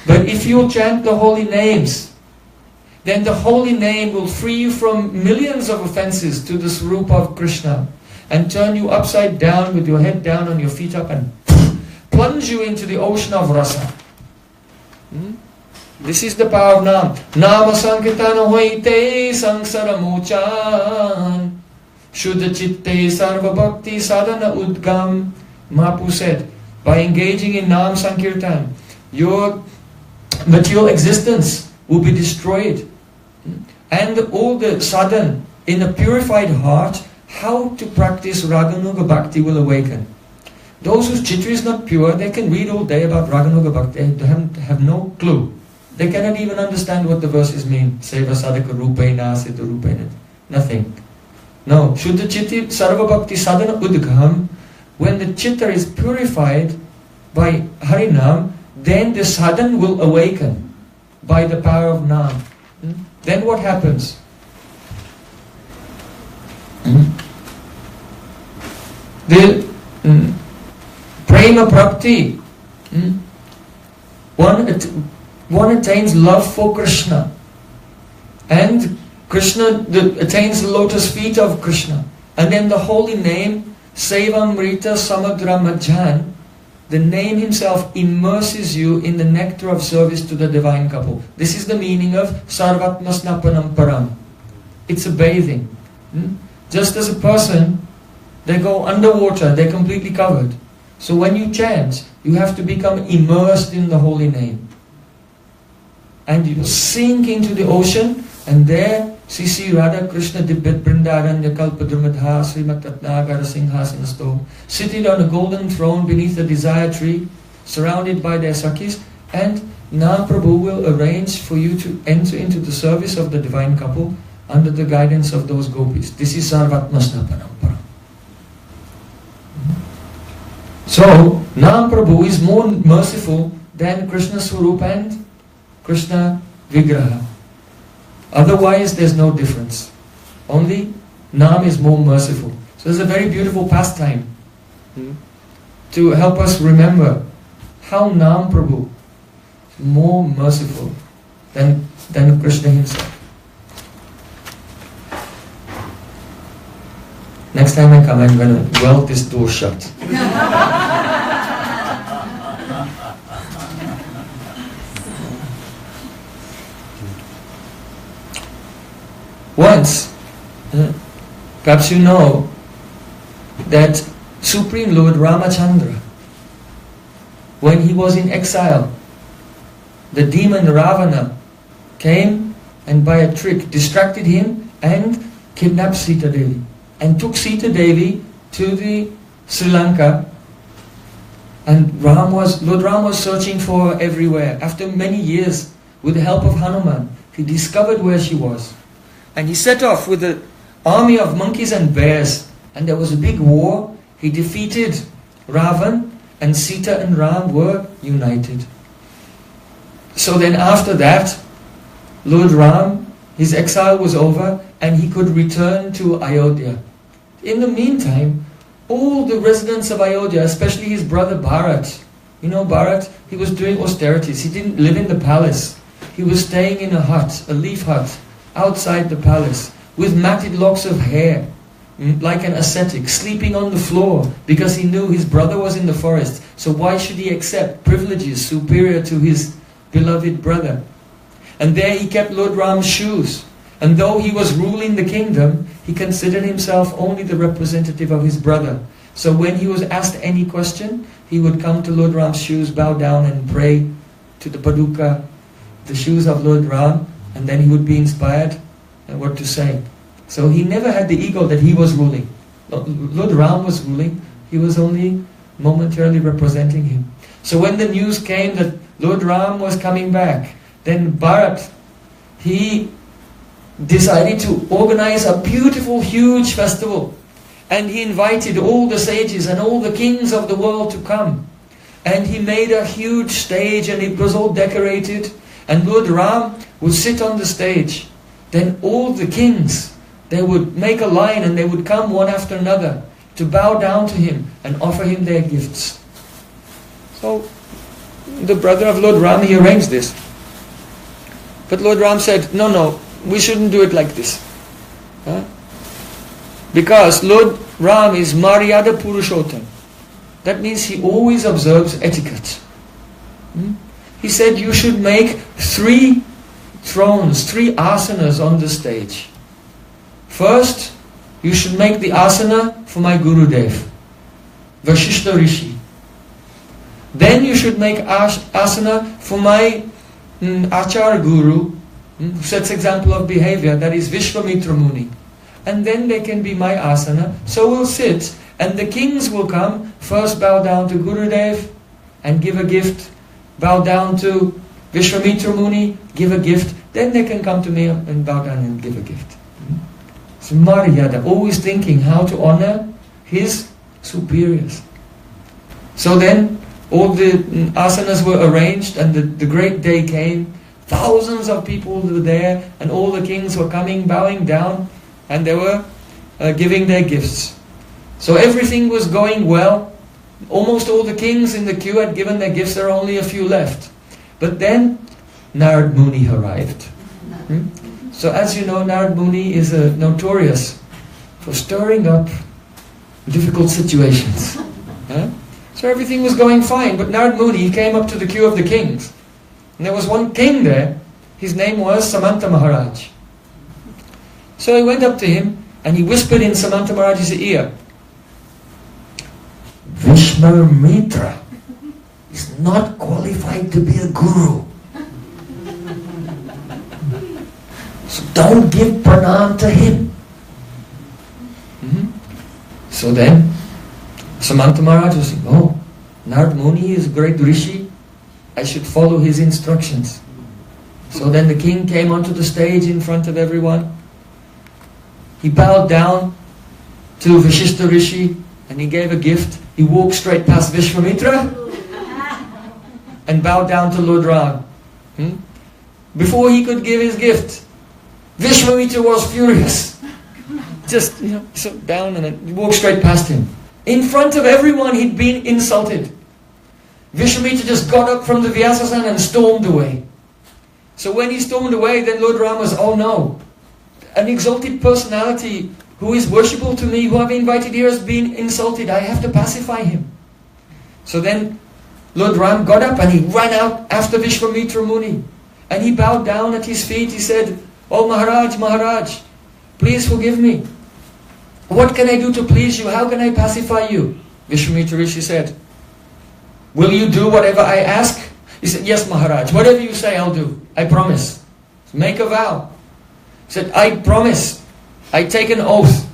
But if you chant the holy names then the holy name will free you from millions of offenses to the Swarupa of Krishna and turn you upside down with your head down and your feet up and plunge you into the ocean of rasa. This is the power of Nam. Nama Sankirtana hoite sangsara mochan Shuddha chitte sarva bhakti sadhana udgam. Mahaprabhu said, by engaging in Nam Sankirtan, your material existence will be destroyed. And all the sadhan in a purified heart, how to practice Raganuga Bhakti will awaken. Those whose chitta is not pure, they can read all day about Raganuga Bhakti, they have no clue. They cannot even understand what the verses mean. Seva sadhaka rupena, siddha rupena. Nothing. No. Shuddha chitti sarva bhakti sadhana udgham. When the chitta is purified by Harinam, then the sadhan will awaken by the power of Nam. Then what happens? The prema prapti. One attains love for Krishna, and Krishna attains the lotus feet of Krishna, and then the holy name Sevamrita Samadra Majjan, the name himself immerses you in the nectar of service to the divine couple. This is the meaning of Sarvatma Snapanam Param. It's a bathing. Just as a person, they go underwater, they're completely covered. So when you chant, you have to become immersed in the holy name. And you sink into the ocean, and there Sisi Radha Krishna Dibbet Brindaranya Kalpadrumadha Srimat Tatnagara Singhasanasto, seated on a golden throne beneath a desire tree, surrounded by their Sakhis, and Nam Prabhu will arrange for you to enter into the service of the divine couple under the guidance of those gopis. This is Sarvatma Snapanam Param. So, Nam Prabhu is more merciful than Krishna Swarup and Krishna Vigraha. Otherwise, there's no difference. Only Nam is more merciful. So it's a very beautiful pastime to help us remember how Nam Prabhu is more merciful than Krishna himself. Next time I come, I'm going to weld this door shut. Once, perhaps you know that Supreme Lord Ramachandra, when he was in exile, the demon Ravana came and by a trick distracted him and kidnapped Sita Devi and took Sita Devi to the Sri Lanka, and Lord Ram was searching for her everywhere. After many years, with the help of Hanuman, he discovered where she was. And he set off with an army of monkeys and bears, and there was a big war. He defeated Ravan, and Sita and Ram were united. So then after that, Lord Ram, his exile was over, and he could return to Ayodhya. In the meantime, all the residents of Ayodhya, especially his brother Bharat, you know Bharat, he was doing austerities. He didn't live in the palace. He was staying in a hut, a leaf hut, outside the palace, with matted locks of hair, like an ascetic, sleeping on the floor, because he knew his brother was in the forest. So why should he accept privileges superior to his beloved brother? And there he kept Lord Ram's shoes. And though he was ruling the kingdom, he considered himself only the representative of his brother. So when he was asked any question, he would come to Lord Ram's shoes, bow down and pray to the Paduka, the shoes of Lord Ram, and then he would be inspired what to say. So he never had the ego that he was ruling. Lord Ram was ruling, he was only momentarily representing him. So when the news came that Lord Ram was coming back, then Bharat, he decided to organize a beautiful, huge festival. And he invited all the sages and all the kings of the world to come. And he made a huge stage, and it was all decorated. And Lord Ram would sit on the stage. Then all the kings, they would make a line and they would come one after another to bow down to him and offer him their gifts. So the brother of Lord Ram, he arranged this. But Lord Ram said, no, we shouldn't do it like this. Huh? Because Lord Ram is Maryada Purushottam. That means he always observes etiquette. He said you should make 3 thrones, 3 asanas on the stage. First, you should make the asana for my Gurudev, Vashishta Rishi. Then you should make asana for my Achar Guru, who sets example of behavior, that is Vishwamitra Muni. And then they can be my asana. So we'll sit, and the kings will come, first bow down to Gurudev and give a gift, bow down to Vishwamitra Muni, give a gift, then they can come to me and bow down and give a gift. So Maryada, always thinking how to honor his superiors. So then all the asanas were arranged, and the great day came. Thousands of people were there, and all the kings were coming, bowing down, and they were giving their gifts. So everything was going well. Almost all the kings in the queue had given their gifts, there are only a few left. But then Narad Muni arrived. So as you know, Narad Muni is notorious for stirring up difficult situations. So everything was going fine, but Narad Muni came up to the queue of the kings. And there was one king there, his name was Samanta Maharaj. So he went up to him and he whispered in Samanta Maharaj's ear, Vishwamitra is not qualified to be a guru. So don't give pranam to him. So then Samanta Maharaj was saying, oh, Narad Muni is a great rishi, I should follow his instructions. So then the king came onto the stage in front of everyone. He bowed down to Vashishta Rishi and he gave a gift. He walked straight past Vishwamitra and bowed down to Lord Ram. Before he could give his gift, Vishwamitra was furious. Just, so down and then walked straight past him. In front of everyone he'd been insulted. Vishwamitra just got up from the Vyasasana and stormed away. So when he stormed away, then Lord Ram was, oh no, an exalted personality who is worshipful to me, who I've invited here, has been insulted. I have to pacify him. So then Lord Ram got up and he ran out after Vishwamitra Muni. And he bowed down at his feet. He said, oh Maharaj, please forgive me. What can I do to please you? How can I pacify you? Vishwamitra Rishi said, will you do whatever I ask? He said, yes Maharaj, whatever you say I'll do. I promise. Make a vow. He said, I promise. I take an oath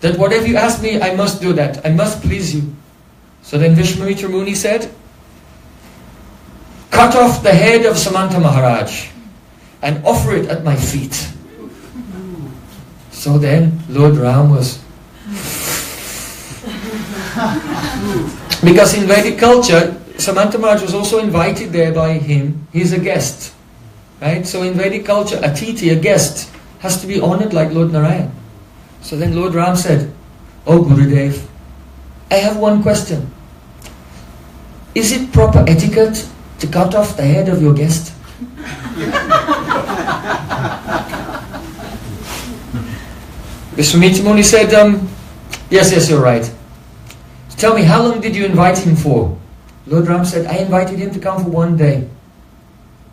that whatever you ask me, I must do that. I must please you. So then Vishwamitra Muni said, cut off the head of Samanta Maharaj and offer it at my feet. So then Lord Ram was... Because in Vedic culture, Samanta Maharaj was also invited there by him. He's a guest. Right? So in Vedic culture, Atiti, a guest, has to be honored like Lord Narayan. So then Lord Ram said, oh Gurudev, I have one question. Is it proper etiquette to cut off the head of your guest? Vishwamitra Muni said, yes, you're right. Tell me, how long did you invite him for? Lord Ram said, I invited him to come for 1 day. He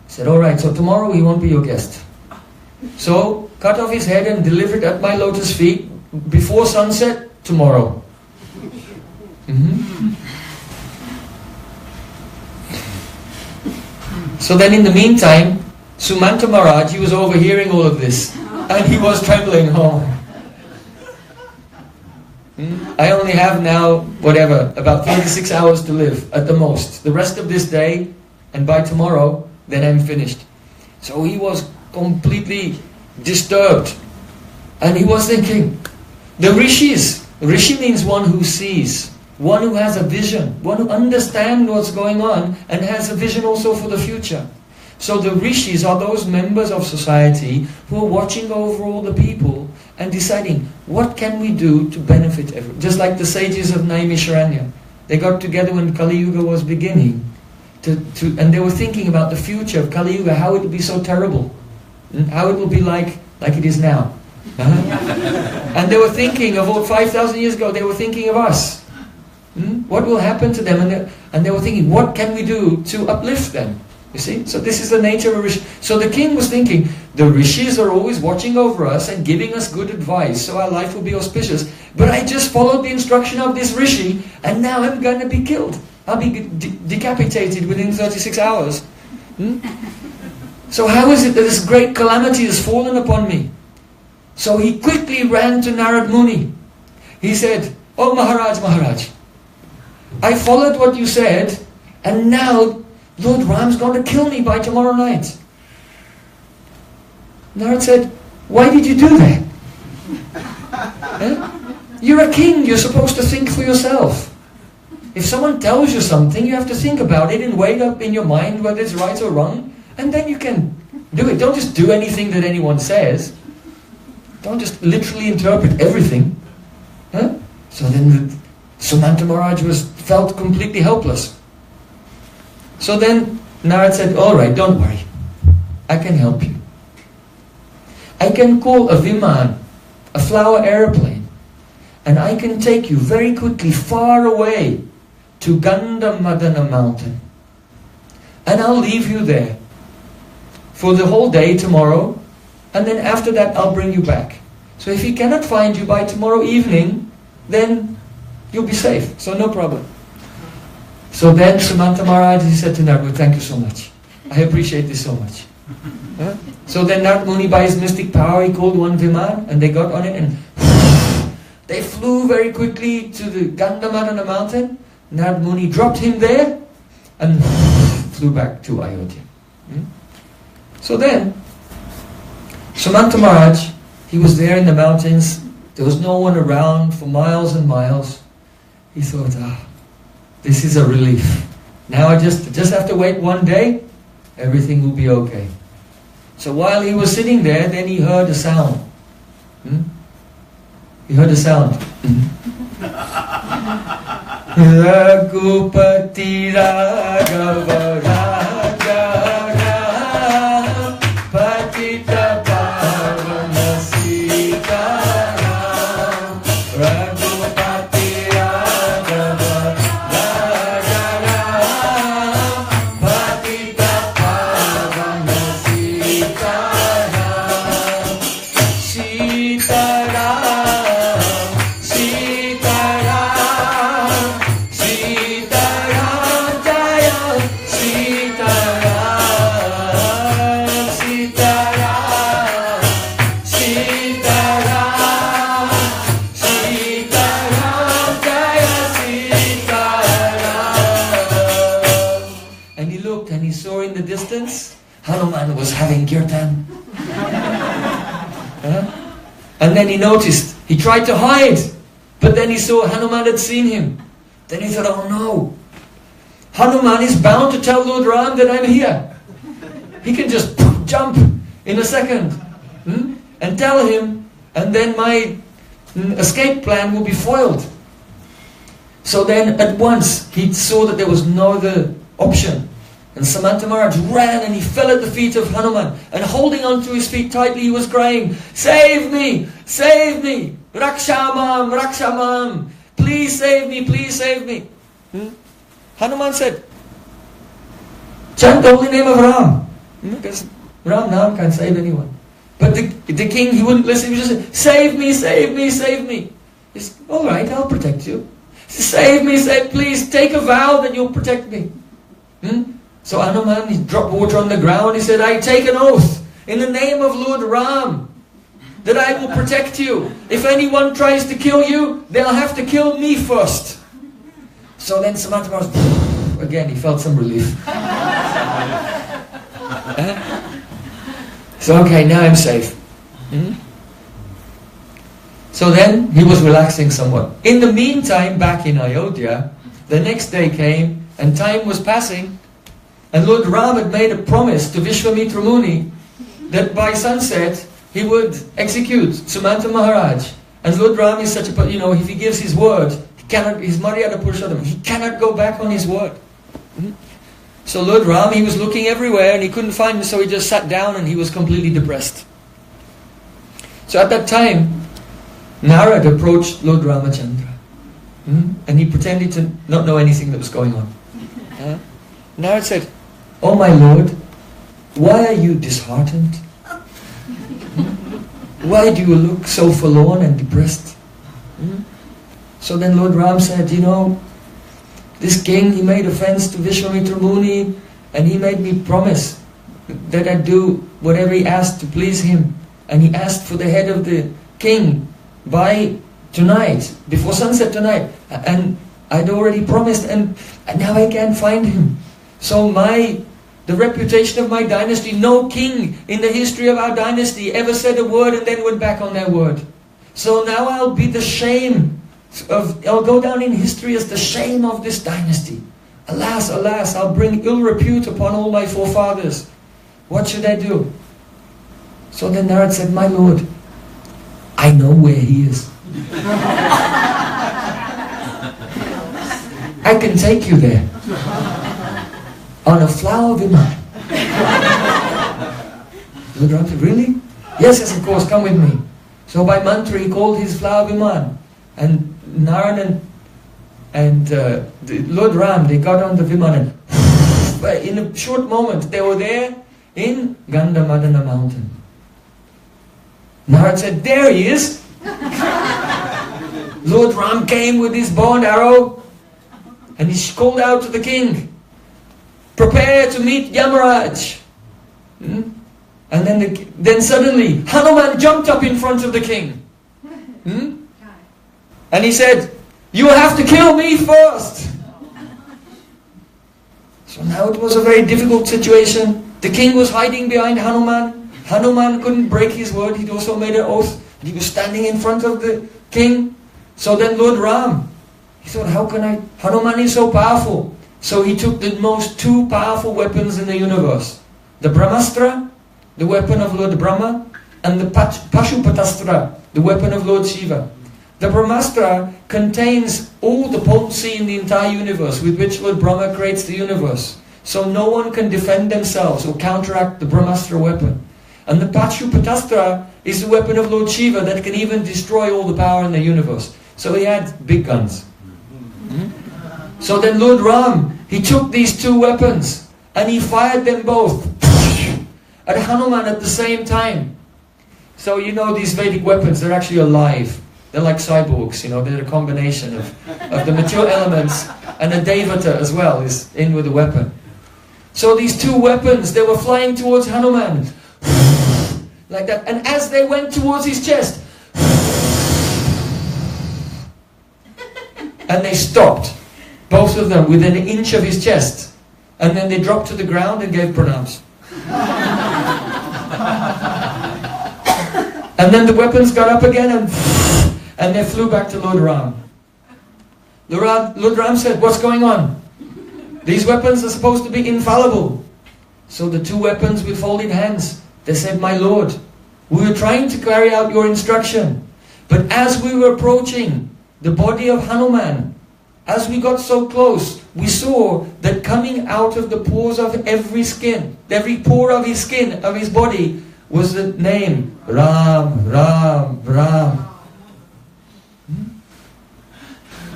said, alright, so tomorrow he won't be your guest. So, cut off his head and deliver it at my lotus feet before sunset tomorrow. So then in the meantime, Sumanta Maharaj, he was overhearing all of this. And he was trembling. I only have now, about 36 hours to live at the most. The rest of this day, and by tomorrow, then I'm finished. So he was completely disturbed. And he was thinking, the rishis, rishi means one who sees, one who has a vision, one who understands what's going on and has a vision also for the future. So the rishis are those members of society who are watching over all the people and deciding, what can we do to benefit everyone? Just like the sages of Naimisharanya. They got together when Kali Yuga was beginning and they were thinking about the future of Kali Yuga, how it would be so terrible. how it will be like it is now. And they were thinking of 5,000 years ago, they were thinking of us. What will happen to them? And they were thinking, what can we do to uplift them? You see? So this is the nature of a rishi. So the king was thinking, the rishis are always watching over us and giving us good advice, so our life will be auspicious. But I just followed the instruction of this rishi, and now I'm going to be killed. I'll be decapitated within 36 hours. So how is it that this great calamity has fallen upon me? So he quickly ran to Narad Muni. He said, "Oh Maharaj, Maharaj, I followed what you said, and now Lord Ram's going to kill me by tomorrow night." Narad said, "Why did you do that? You're a king, you're supposed to think for yourself. If someone tells you something, you have to think about it and weigh up in your mind whether it's right or wrong, and then you can do it. Don't just do anything that anyone says. Don't just literally interpret everything." So then Sumanta Maharaj felt completely helpless. So then Narad said, "All right, don't worry. I can help you. I can call a Viman, a flower airplane, and I can take you very quickly far away to Gandhamadana mountain. And I'll leave you there for the whole day tomorrow, and then after that I'll bring you back. So if he cannot find you by tomorrow evening, then you'll be safe, so no problem." So then Sumanta Maharaj, he said to Narad, "Thank you so much. I appreciate this so much." So then Narad Muni, by his mystic power, he called one Viman, and they got on it, and they flew very quickly to the Gandhamadana mountain. Narad Muni dropped him there, and flew back to Ayodhya. So then, Sumanta Maharaj, he was there in the mountains. There was no one around for miles and miles. He thought, this is a relief. Now I just have to wait one day, everything will be okay. So while he was sitting there, then he heard a sound. He heard a sound. Raghupati Raghava Raja Ram Patita Pavana Sita Ram Raghupati Raghava Raja Ram Patita Pavana Sita Ram Sita Ram Sita Ram Sita Ram Jaya Sita Ram Sita Ram Sita Ram Sita Ram Jaya Sita Ram. And he looked and he saw in the distance Hanuman was having kirtan. And then he noticed, he tried to hide, but then he saw Hanuman had seen him. Then he thought, oh no, Hanuman is bound to tell Lord Ram that I'm here. He can just jump in a second and tell him, and then my escape plan will be foiled. So then at once he saw that there was no other option. And Sumanta Maharaj ran and he fell at the feet of Hanuman, and holding onto his feet tightly he was crying, "Save me! Save me! Rakshamam! Rakshamam! Please save me! Please save me!" Hanuman said, "Chant the holy name of Ram." Because Ram Nam can't save anyone. But the king, he wouldn't listen. He was just saying, "Save me! Save me! Save me!" He said, "All right, I'll protect you. Save me! Please take a vow that you'll protect me." So Hanuman, he dropped water on the ground. He said, "I take an oath in the name of Lord Ram that I will protect you. If anyone tries to kill you, they'll have to kill me first." So then Sumanta Maharaj, again, he felt some relief. So okay, now I'm safe. So then he was relaxing somewhat. In the meantime, back in Ayodhya, the next day came and time was passing. And Lord Ram had made a promise to Vishwamitra Muni that by sunset he would execute Sumanta Maharaj. And Lord Ram is such a, if he gives his word, he cannot, he's Maryada Purushottam, he cannot go back on his word. So Lord Ram, he was looking everywhere and he couldn't find him, so he just sat down and he was completely depressed. So at that time, Narad approached Lord Ramachandra. And he pretended to not know anything that was going on. Narad said, "Oh my Lord, why are you disheartened? Why do you look so forlorn and depressed?" So then Lord Ram said, "You know, this king, he made offense to Vishwamitra Muni, and he made me promise that I'd do whatever he asked to please him. And he asked for the head of the king by tonight, before sunset tonight. And I'd already promised, and now I can't find him. So the reputation of my dynasty, no king in the history of our dynasty ever said a word and then went back on their word. So now I'll be the shame I'll go down in history as the shame of this dynasty. Alas, alas, I'll bring ill repute upon all my forefathers. What should I do?" So then Narad said, "My Lord, I know where he is. I can take you there on a flower viman." Lord Ram said, "Really?" Yes, of course, come with me." So by mantra he called his flower viman, and Narad and Lord Ram, they got on the viman, and in a short moment they were there in Gandhamadana mountain. Narad said, "There he is." Lord Ram came with his bow and arrow, and he called out to the king, "Prepare to meet Yamaraj." And then suddenly Hanuman jumped up in front of the king. And he said, "You have to kill me first." So now it was a very difficult situation. The king was hiding behind Hanuman. Hanuman couldn't break his word. He'd also made an oath. He was standing in front of the king. So then Lord Ram, he thought, how can I? Hanuman is so powerful. So he took the two powerful weapons in the universe. The Brahmastra, the weapon of Lord Brahma, and the Pashupatastra, the weapon of Lord Shiva. The Brahmastra contains all the potency in the entire universe with which Lord Brahma creates the universe. So no one can defend themselves or counteract the Brahmastra weapon. And the Pashupatastra is the weapon of Lord Shiva that can even destroy all the power in the universe. So he had big guns. So then Lord Ram, he took these two weapons and he fired them both at Hanuman at the same time. So you know these Vedic weapons, they're actually alive. They're like cyborgs, you know, they're a combination of the material elements, and the Devata as well is in with the weapon. So these two weapons, they were flying towards Hanuman. Like that. And as they went towards his chest, and they stopped, both of them within an inch of his chest. And then they dropped to the ground and gave pranams. And then the weapons got up again and they flew back to Lord Ram. Lord Ram said, "What's going on? These weapons are supposed to be infallible." So the two weapons with folded hands, they said, "My Lord, we were trying to carry out your instruction. But as we were approaching the body of Hanuman, as we got so close, we saw that coming out of the pores of every pore of his skin, of his body, was the name Ram, Ram, Ram."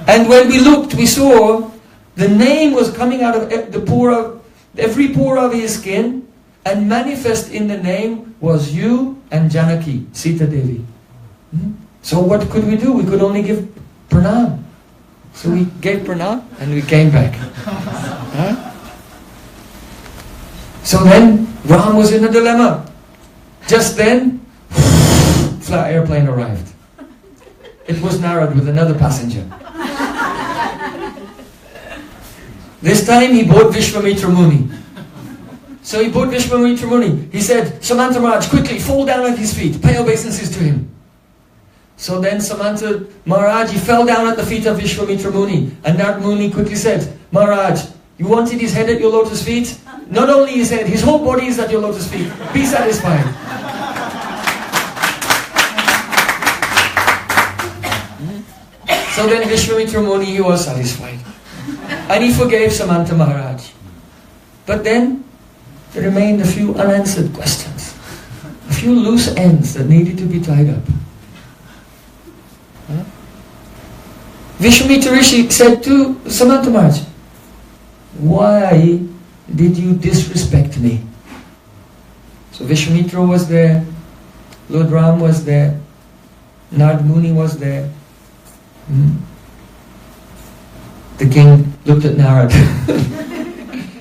And when we looked, we saw the name was coming out of every pore of his skin, and manifest in the name was you and Janaki, Sita Devi. So what could we do? We could only give pranam. So we gave pranam and we came back. So then Ram was in a dilemma. Just then, flat airplane arrived. It was Narad with another passenger. This time he bought Vishwamitra Muni. So he bought Vishwamitra Muni. He said, "Samanta Maharaj, quickly fall down at his feet. Pay obeisances to him." So then Samanta Maharaj, he fell down at the feet of Vishwamitra Muni. And Narad Muni quickly said, "Maharaj, you wanted his head at your lotus feet? Not only his head, his whole body is at your lotus feet. Be satisfied." So then Vishwamitra Muni, he was satisfied. And he forgave Samanta Maharaj. But then there remained a few unanswered questions, a few loose ends that needed to be tied up. Huh? Vishwamitra Rishi said to Samanta Maharaj, "Why did you disrespect me?" So Vishwamitra was there, Lord Ram was there, Narad Muni was there. The king looked at Narad.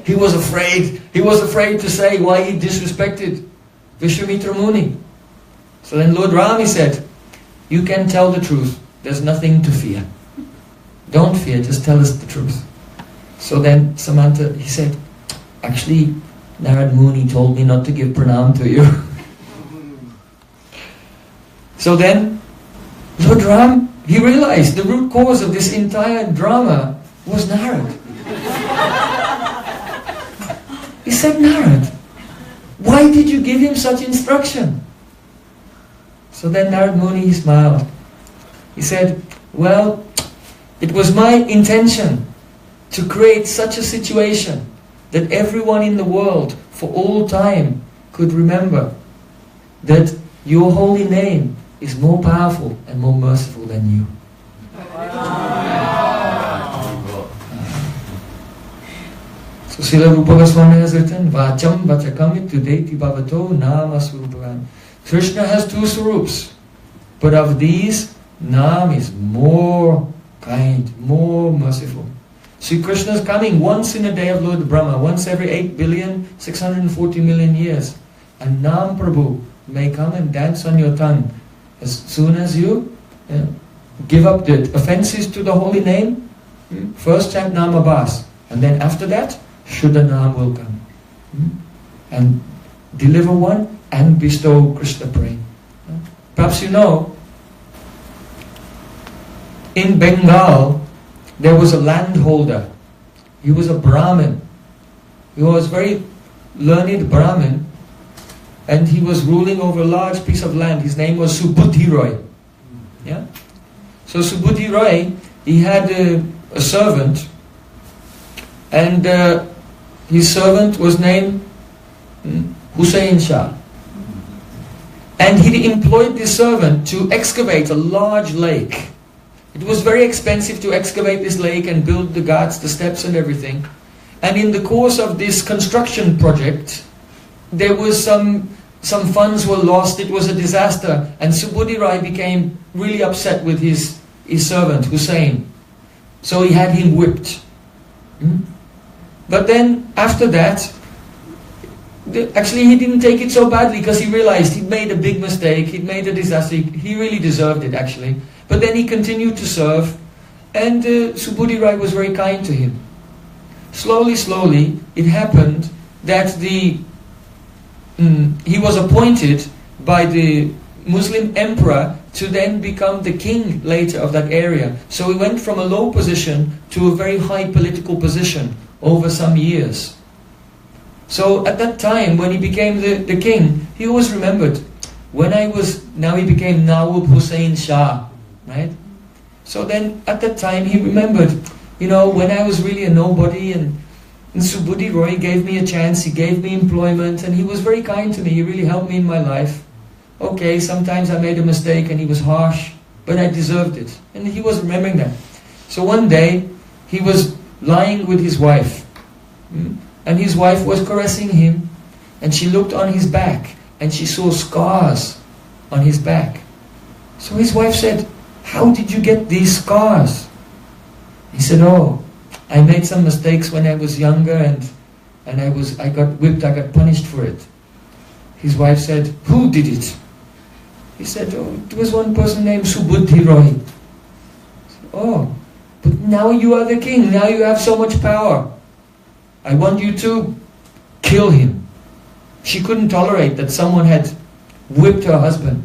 He was afraid. He was afraid to say why he disrespected Vishwamitra Muni. So then Lord Ram, he said, "You can tell the truth. There's nothing to fear. Don't fear, just tell us the truth." So then Samanta, he said, "Actually, Narad Muni told me not to give pranam to you." So then Lord Ram, he realized the root cause of this entire drama was Narad. He said, "Narad, why did you give him such instruction?" So then Narad Muni, he smiled. He said, "Well, it was my intention to create such a situation that everyone in the world for all time could remember that your holy name is more powerful and more merciful than you." So Srila Rupa Goswami has written, "Vacham vachakam tudeti bhavato nama swarupavan." Krishna has two swarups, but of these, Nam is more kind, more merciful. Sri Krishna is coming once in a day of Lord Brahma, once every 8,640,000,000 years. And Nam Prabhu may come and dance on your tongue as soon as you give up the offenses to the holy name. First chant Nam Abbas, and then after that, Shuddha Nam will come. And deliver one and bestow Krishna prem. Perhaps you know, in Bengal, there was a landholder. He was a Brahmin. He was very learned Brahmin, and he was ruling over a large piece of land. His name was Subudhi Roy. Yeah? So Subudhi Roy, he had a servant, and his servant was named Hussain Shah. And he employed this servant to excavate a large lake. It was very expensive to excavate this lake and build the ghats, the steps and everything. And in the course of this construction project, there was some funds were lost, it was a disaster, and Subudhi Rai became really upset with his servant, Hussain. So he had him whipped. But then, after that, actually he didn't take it so badly, because he realized he'd made a big mistake, he'd made a disaster, he really deserved it actually. But then he continued to serve, and Subudhi Rai was very kind to him. Slowly, it happened that he was appointed by the Muslim emperor to then become the king later of that area. So he went from a low position to a very high political position over some years. So at that time, when he became the king, he always remembered, now he became Nawab Hussain Shah, right? So then at that time he remembered, when I was really a nobody, and Subudhi Roy gave me a chance, he gave me employment, and he was very kind to me, he really helped me in my life. Okay, sometimes I made a mistake and he was harsh, but I deserved it. And he was remembering that. So one day, he was lying with his wife, and his wife was caressing him, and she looked on his back, and she saw scars on his back. So his wife said, "How did you get these scars?" He said, "Oh, I made some mistakes when I was younger, and I got whipped, I got punished for it." His wife said, "Who did it?" He said, "Oh, it was one person named Subudhi Roy." "Oh, but now you are the king, now you have so much power. I want you to kill him." She couldn't tolerate that someone had whipped her husband.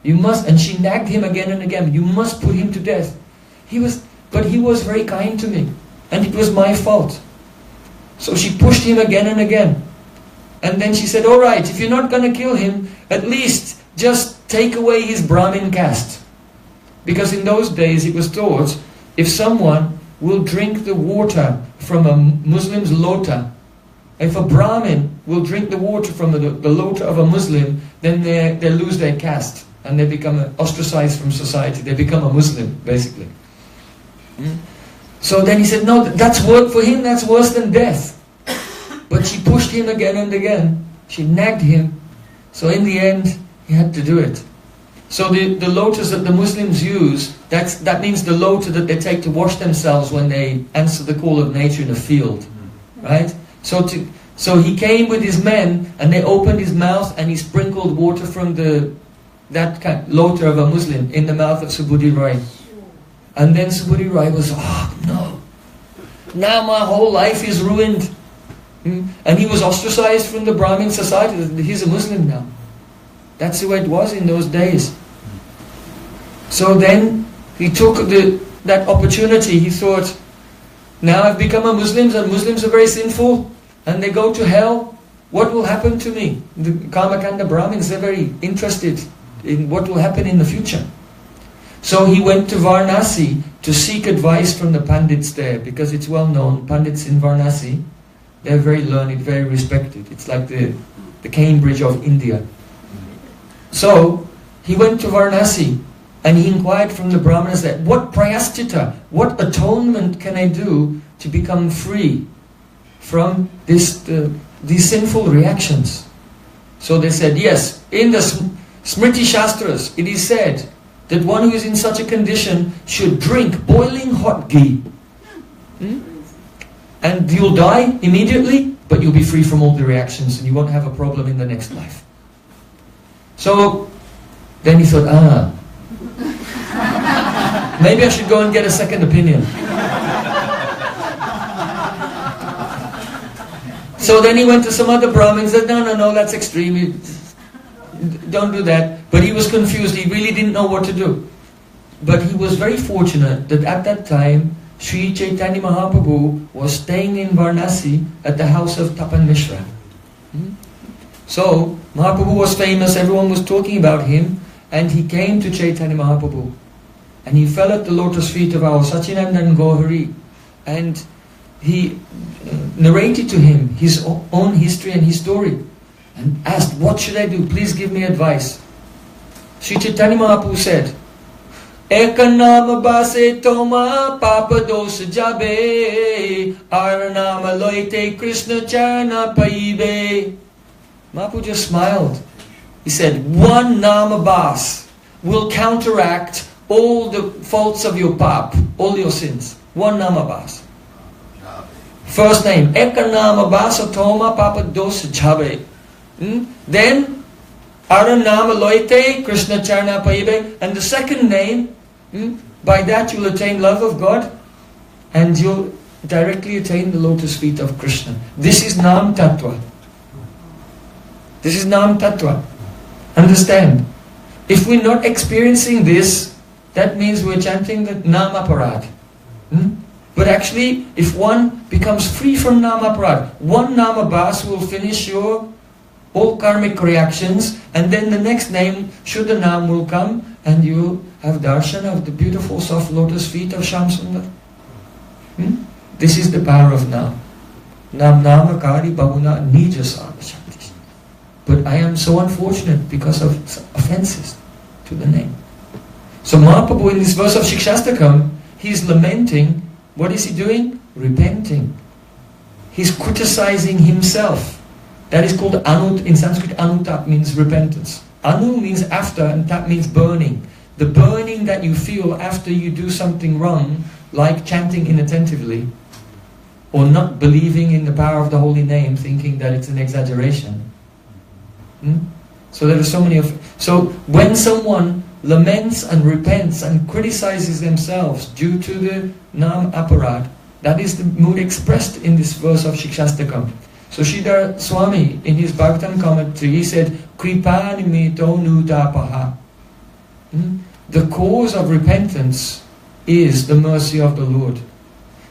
"You must," and she nagged him again and again, "You must put him to death." But he was very kind to me, and it was my fault. So she pushed him again and again. And then she said, "All right, if you're not going to kill him, at least just take away his Brahmin caste." Because in those days it was thought, if someone will drink the water from a Muslim's lota, If a Brahmin will drink the water from the lota of a Muslim, then they lose their caste and they become ostracized from society. They become a Muslim, basically. So then he said, no, that's work for him, that's worse than death. But she pushed him again and again. She nagged him. So in the end, he had to do it. So the lotus that the Muslims use, that means the lota that they take to wash themselves when they answer the call of nature in a field. Right? So he came with his men, and they opened his mouth, and he sprinkled water from that kind of lota of a Muslim in the mouth of Subhuti Roy. And then Subhuti Roy was, oh no, now my whole life is ruined. And he was ostracized from the Brahmin society. He's a Muslim now. That's the way it was in those days. So then he took that opportunity. He thought, now I've become a Muslim, and Muslims are very sinful, and they go to hell. What will happen to me? The Karmakanda Brahmins, they're very interested in what will happen in the future. So he went to Varanasi to seek advice from the Pandits there, because it's well known, Pandits in Varanasi, they're very learned, very respected. It's like the Cambridge of India. So he went to Varanasi and he inquired from the Brahmanas that what prayasthita, what atonement can I do to become free from these sinful reactions? So they said, yes, in the Smriti Shastras it is said that one who is in such a condition should drink boiling hot ghee. And you'll die immediately, but you'll be free from all the reactions and you won't have a problem in the next life. So then he thought, maybe I should go and get a second opinion. So then he went to some other Brahmins and said, no, that's extreme. Don't do that. But he was confused. He really didn't know what to do. But he was very fortunate that at that time, Sri Chaitanya Mahaprabhu was staying in Varanasi at the house of Tapan Mishra. So Mahaprabhu was famous, everyone was talking about him, and he came to Chaitanya Mahaprabhu. And he fell at the lotus feet of our Sachinandan Gohari, and he narrated to him his own history and his story, and asked, what should I do? Please give me advice. Sri Chaitanya Mahaprabhu said, Ekanama base toma papa dos jabe, aranama loite Krishna charna paibe. Mahaprabhu just smiled. He said, one nama bas will counteract all the faults of your pap, all your sins. One nama bas. First name, Ekanama basa toma papa dos jabe. Then Aranama loite Krishna charna paibe. And the second name, by that you'll attain love of God and you'll directly attain the lotus feet of Krishna. This is Nam Tattva. This is Nam Tattva. Understand? If we're not experiencing this, that means we're chanting the Nam Aparad. But actually, if one becomes free from Nam Aparad, one Nama Bas will finish your all karmic reactions, and then the next name, Shuddha Nam, will come, and you have darshan of the beautiful soft lotus feet of Shyam Sundar. This is the power of Nam. Nam Namakari Bhavuna Nija Sarvashanti. But I am so unfortunate because of offenses to the name. So Mahaprabhu in this verse of Shikshastakam, he is lamenting. What is he doing? Repenting. He's criticizing himself. That is called Anut. In Sanskrit, Anutap means repentance. Anu means after, and Tap means burning. The burning that you feel after you do something wrong, like chanting inattentively, or not believing in the power of the holy name, thinking that it's an exaggeration. So there are so many of. So when someone laments and repents and criticizes themselves due to the Nam Aparad, that is the mood expressed in this verse of Shikshastakam. So Sridhar Swami, in his Bhagavatam commentary, he said, Kripanimito nudapaha. The cause of repentance is the mercy of the Lord.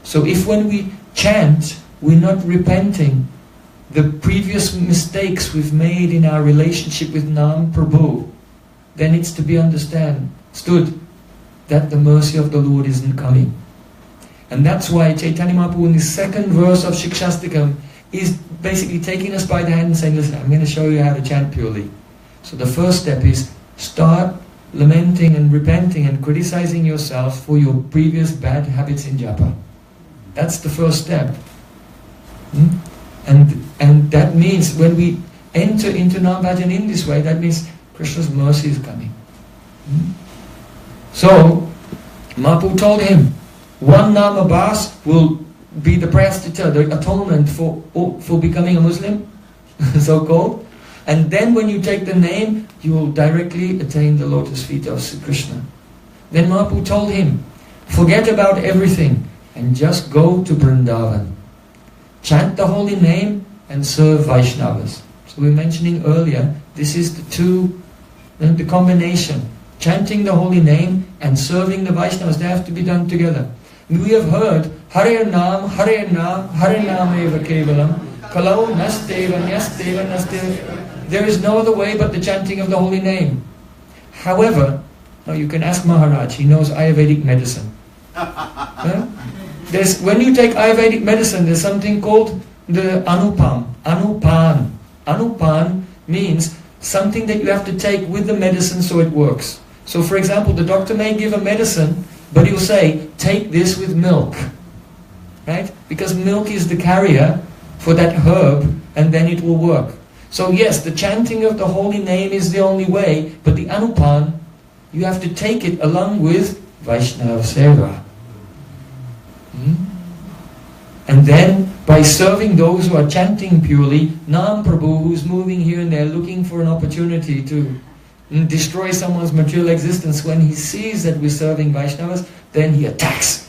So if when we chant, we're not repenting the previous mistakes we've made in our relationship with Nam Prabhu, then it's to be understood that the mercy of the Lord isn't coming. And that's why Chaitanya Mahaprabhu in the second verse of Shikshastakam, is basically taking us by the hand and saying, listen, I'm going to show you how to chant purely. So the first step is start lamenting and repenting and criticizing yourself for your previous bad habits in japa. That's the first step. And that means when we enter into Nam Bhajan in this way, that means Krishna's mercy is coming. So Mahaprabhu told him, one Nama Bas will be the prayastita, the atonement for becoming a Muslim, so-called. And then when you take the name, you will directly attain the lotus feet of Sri Krishna. Then Mahaprabhu told him, forget about everything and just go to Vrindavan. Chant the holy name and serve Vaishnavas. So we were mentioning earlier, this is the combination. Chanting the holy name and serving the Vaishnavas, they have to be done together. We have heard, Hare Nam, Hare Nam, Hare Nam eva kevalam, Kalau nasteva, nyasteva, nasteva. There is no other way but the chanting of the holy name. However, now you can ask Maharaj, he knows Ayurvedic medicine. When you take Ayurvedic medicine, there's something called the Anupan. Anupan means something that you have to take with the medicine so it works. So for example, the doctor may give a medicine, but he'll say, take this with milk. Right? Because milk is the carrier for that herb, and then it will work. So yes, the chanting of the holy name is the only way, but the Anupan, you have to take it along with Vaishnava Seva. And then, by serving those who are chanting purely, Nam Prabhu, who's moving here and there looking for an opportunity to destroy someone's material existence, when he sees that we're serving Vaishnavas, then he attacks.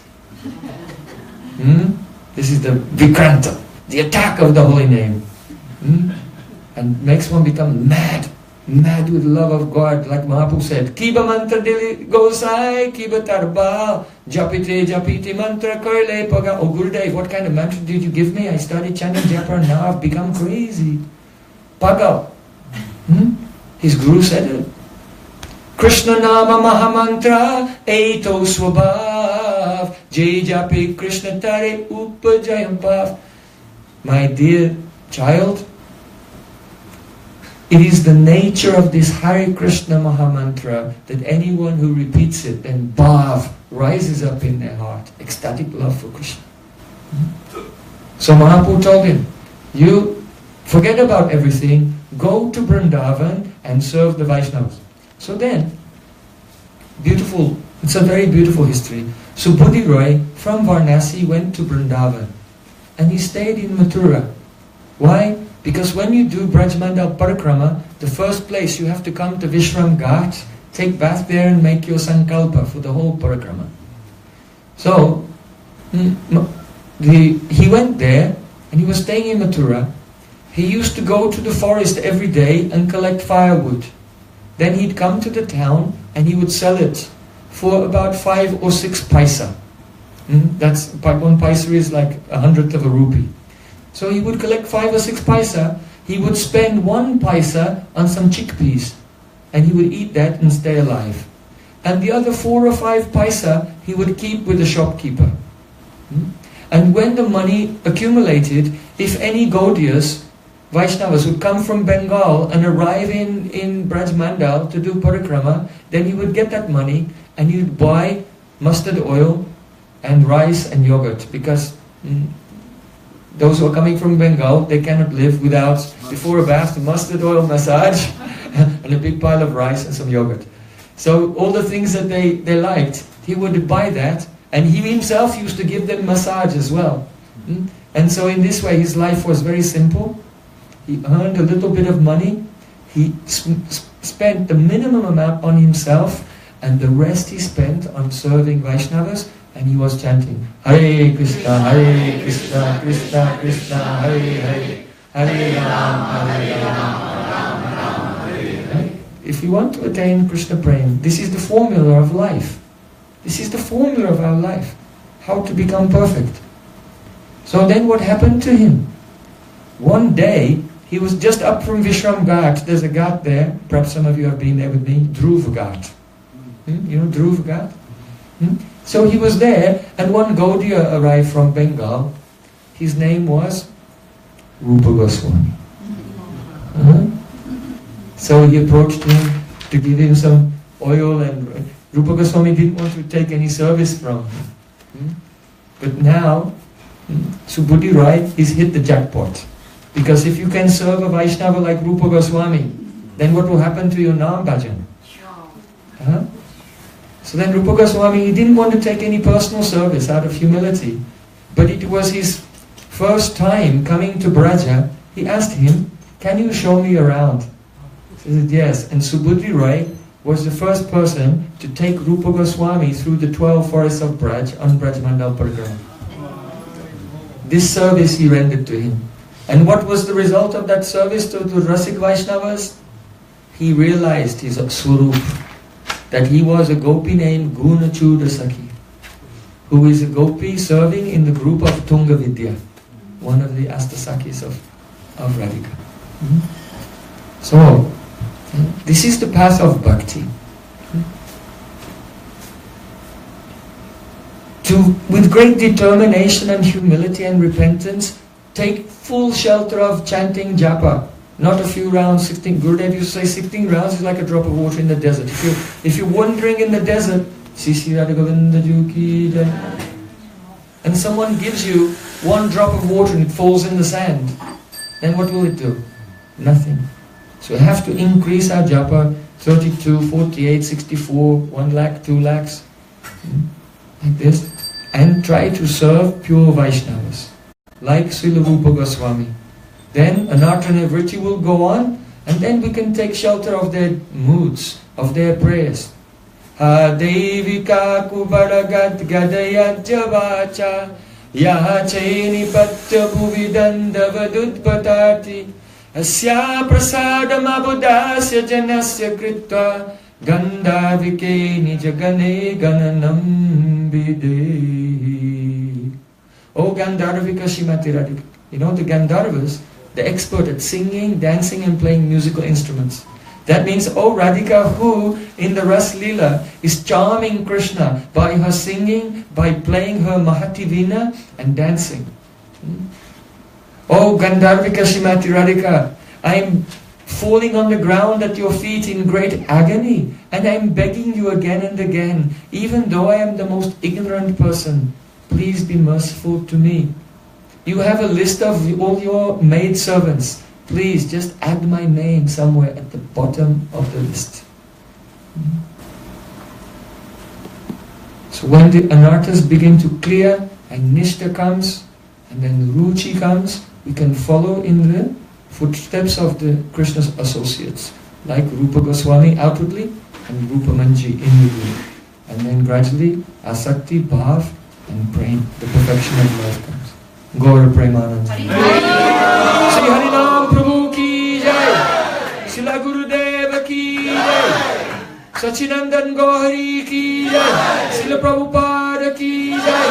This is the Vikranta, the attack of the holy name. And makes one become mad with love of God, like Mahaprabhu said, Kiba mantra dili gosai, kiba tarba, japite japiti mantra karle paga. Oh Gurudev, what kind of mantra did you give me? I started chanting japa and now I've become crazy. Paga. His Guru said it. Krishna nama mahamantra, eto swabhav, jai japi Krishna tare upajayam pav. My dear child, it is the nature of this Hare Krishna Mahamantra that anyone who repeats it, then bhav rises up in their heart, ecstatic love for Krishna. So Mahaprabhu told him, you forget about everything, go to Vrindavan and serve the Vaishnavas. So then, beautiful, it's a very beautiful history. So Buddhi Roy from Varanasi went to Vrindavan and he stayed in Mathura. Why? Because when you do Brajmandal Parikrama, the first place you have to come to Vishram Ghat, take bath there and make your sankalpa for the whole Parikrama. So, he went there and he was staying in Mathura. He used to go to the forest every day and collect firewood. Then he'd come to the town and he would sell it for about 5 or 6 paisa. That's, 1 paisa is like 1/100 of a rupee. So he would collect 5 or 6 paisa, he would spend 1 paisa on some chickpeas, and he would eat that and stay alive. And the other 4 or 5 paisa he would keep with the shopkeeper. And when the money accumulated, if any Gaudiyas, Vaishnavas would come from Bengal and arrive in Brajmandal to do parikrama, then he would get that money and he would buy mustard oil and rice and yogurt, because those who are coming from Bengal, they cannot live without, before a bath, a mustard oil massage and a big pile of rice and some yogurt. So all the things that they liked, he would buy that, and he himself used to give them massage as well. And so in this way his life was very simple. He earned a little bit of money, he spent the minimum amount on himself, and the rest he spent on serving Vaishnavas, and he was chanting Hare Krishna, Krishna Krishna, Hare Hare, Hare Ram, Hare Ram. If you want to attain Krishna Prem, this is the formula of life. This is the formula of our life. How to become perfect. So then what happened to him? One day, he was just up from Vishram Ghat. There's a ghat there. Perhaps some of you have been there with me. Dhruva Ghat. You know Dhruva Ghat? So he was there, and one Gaudiya arrived from Bengal. His name was Rupa Goswami. So he approached him to give him some oil, and Rupa Goswami didn't want to take any service from him. But now, Subhuti Rai, he's hit the jackpot. Because if you can serve a Vaishnava like Rupa Goswami, then what will happen to your Naam Bhajan? So then Rupa Goswami, he didn't want to take any personal service out of humility. But it was his first time coming to Braja. He asked him, can you show me around? He said, yes. And Subhuti Rai was the first person to take Rupa Goswami through the 12 forests of Braj on Braj Mandal Parikrama. This service he rendered to him. And what was the result of that service to the Rasik Vaishnavas? He realized his Swarup, that he was a gopi named Gunachuda Sakhi, who is a gopi serving in the group of Tunga Vidya, one of the Astasakis of Radhika. So, this is the path of bhakti. With great determination and humility and repentance, take full shelter of chanting japa. Not a few rounds, 16. Gurudev used to say 16 rounds is like a drop of water in the desert. If you're wandering in the desert, Sisi Radha Govinda Juki, and someone gives you one drop of water and it falls in the sand, then what will it do? Nothing. So we have to increase our japa, 32, 48, 64, 1 lakh, 2 lakhs, like this, and try to serve pure Vaishnavas, like Srila Rupa Goswami. Then anartana vritti will go on, and then we can take shelter of their moods, of their prayers. Ha devika kubaragat gadayajya vacha yaha chaini patya bhuvidandavadutpatati asya prasadam abudasya janasya kritva gandhavike nijagane gananam videhi. Oh Gandharvika Shrimati Radhika. You know the Gandharvas, the expert at singing, dancing and playing musical instruments. That means, oh Radhika, who in the Ras Leela is charming Krishna by her singing, by playing her Mahati Veena and dancing. Oh Gandharvika Shrimati Radhika, I am falling on the ground at your feet in great agony, and I am begging you again and again, even though I am the most ignorant person, please be merciful to me. You have a list of all your maid servants. Please just add my name somewhere at the bottom of the list. So when the anarthas begin to clear and Nishta comes and then Ruchi comes, we can follow in the footsteps of the Krishna's associates, like Rupa Goswami outwardly and Rupa Manji inwardly. And then gradually Asakti, Bhav and Prem, the perfection of love comes. Gaura Premanand. Shri Harinam Prabhu ki jai. Srila Gurudev ki jai. Sachinandan Gauri ki jai. Srila Prabhupada ki jai.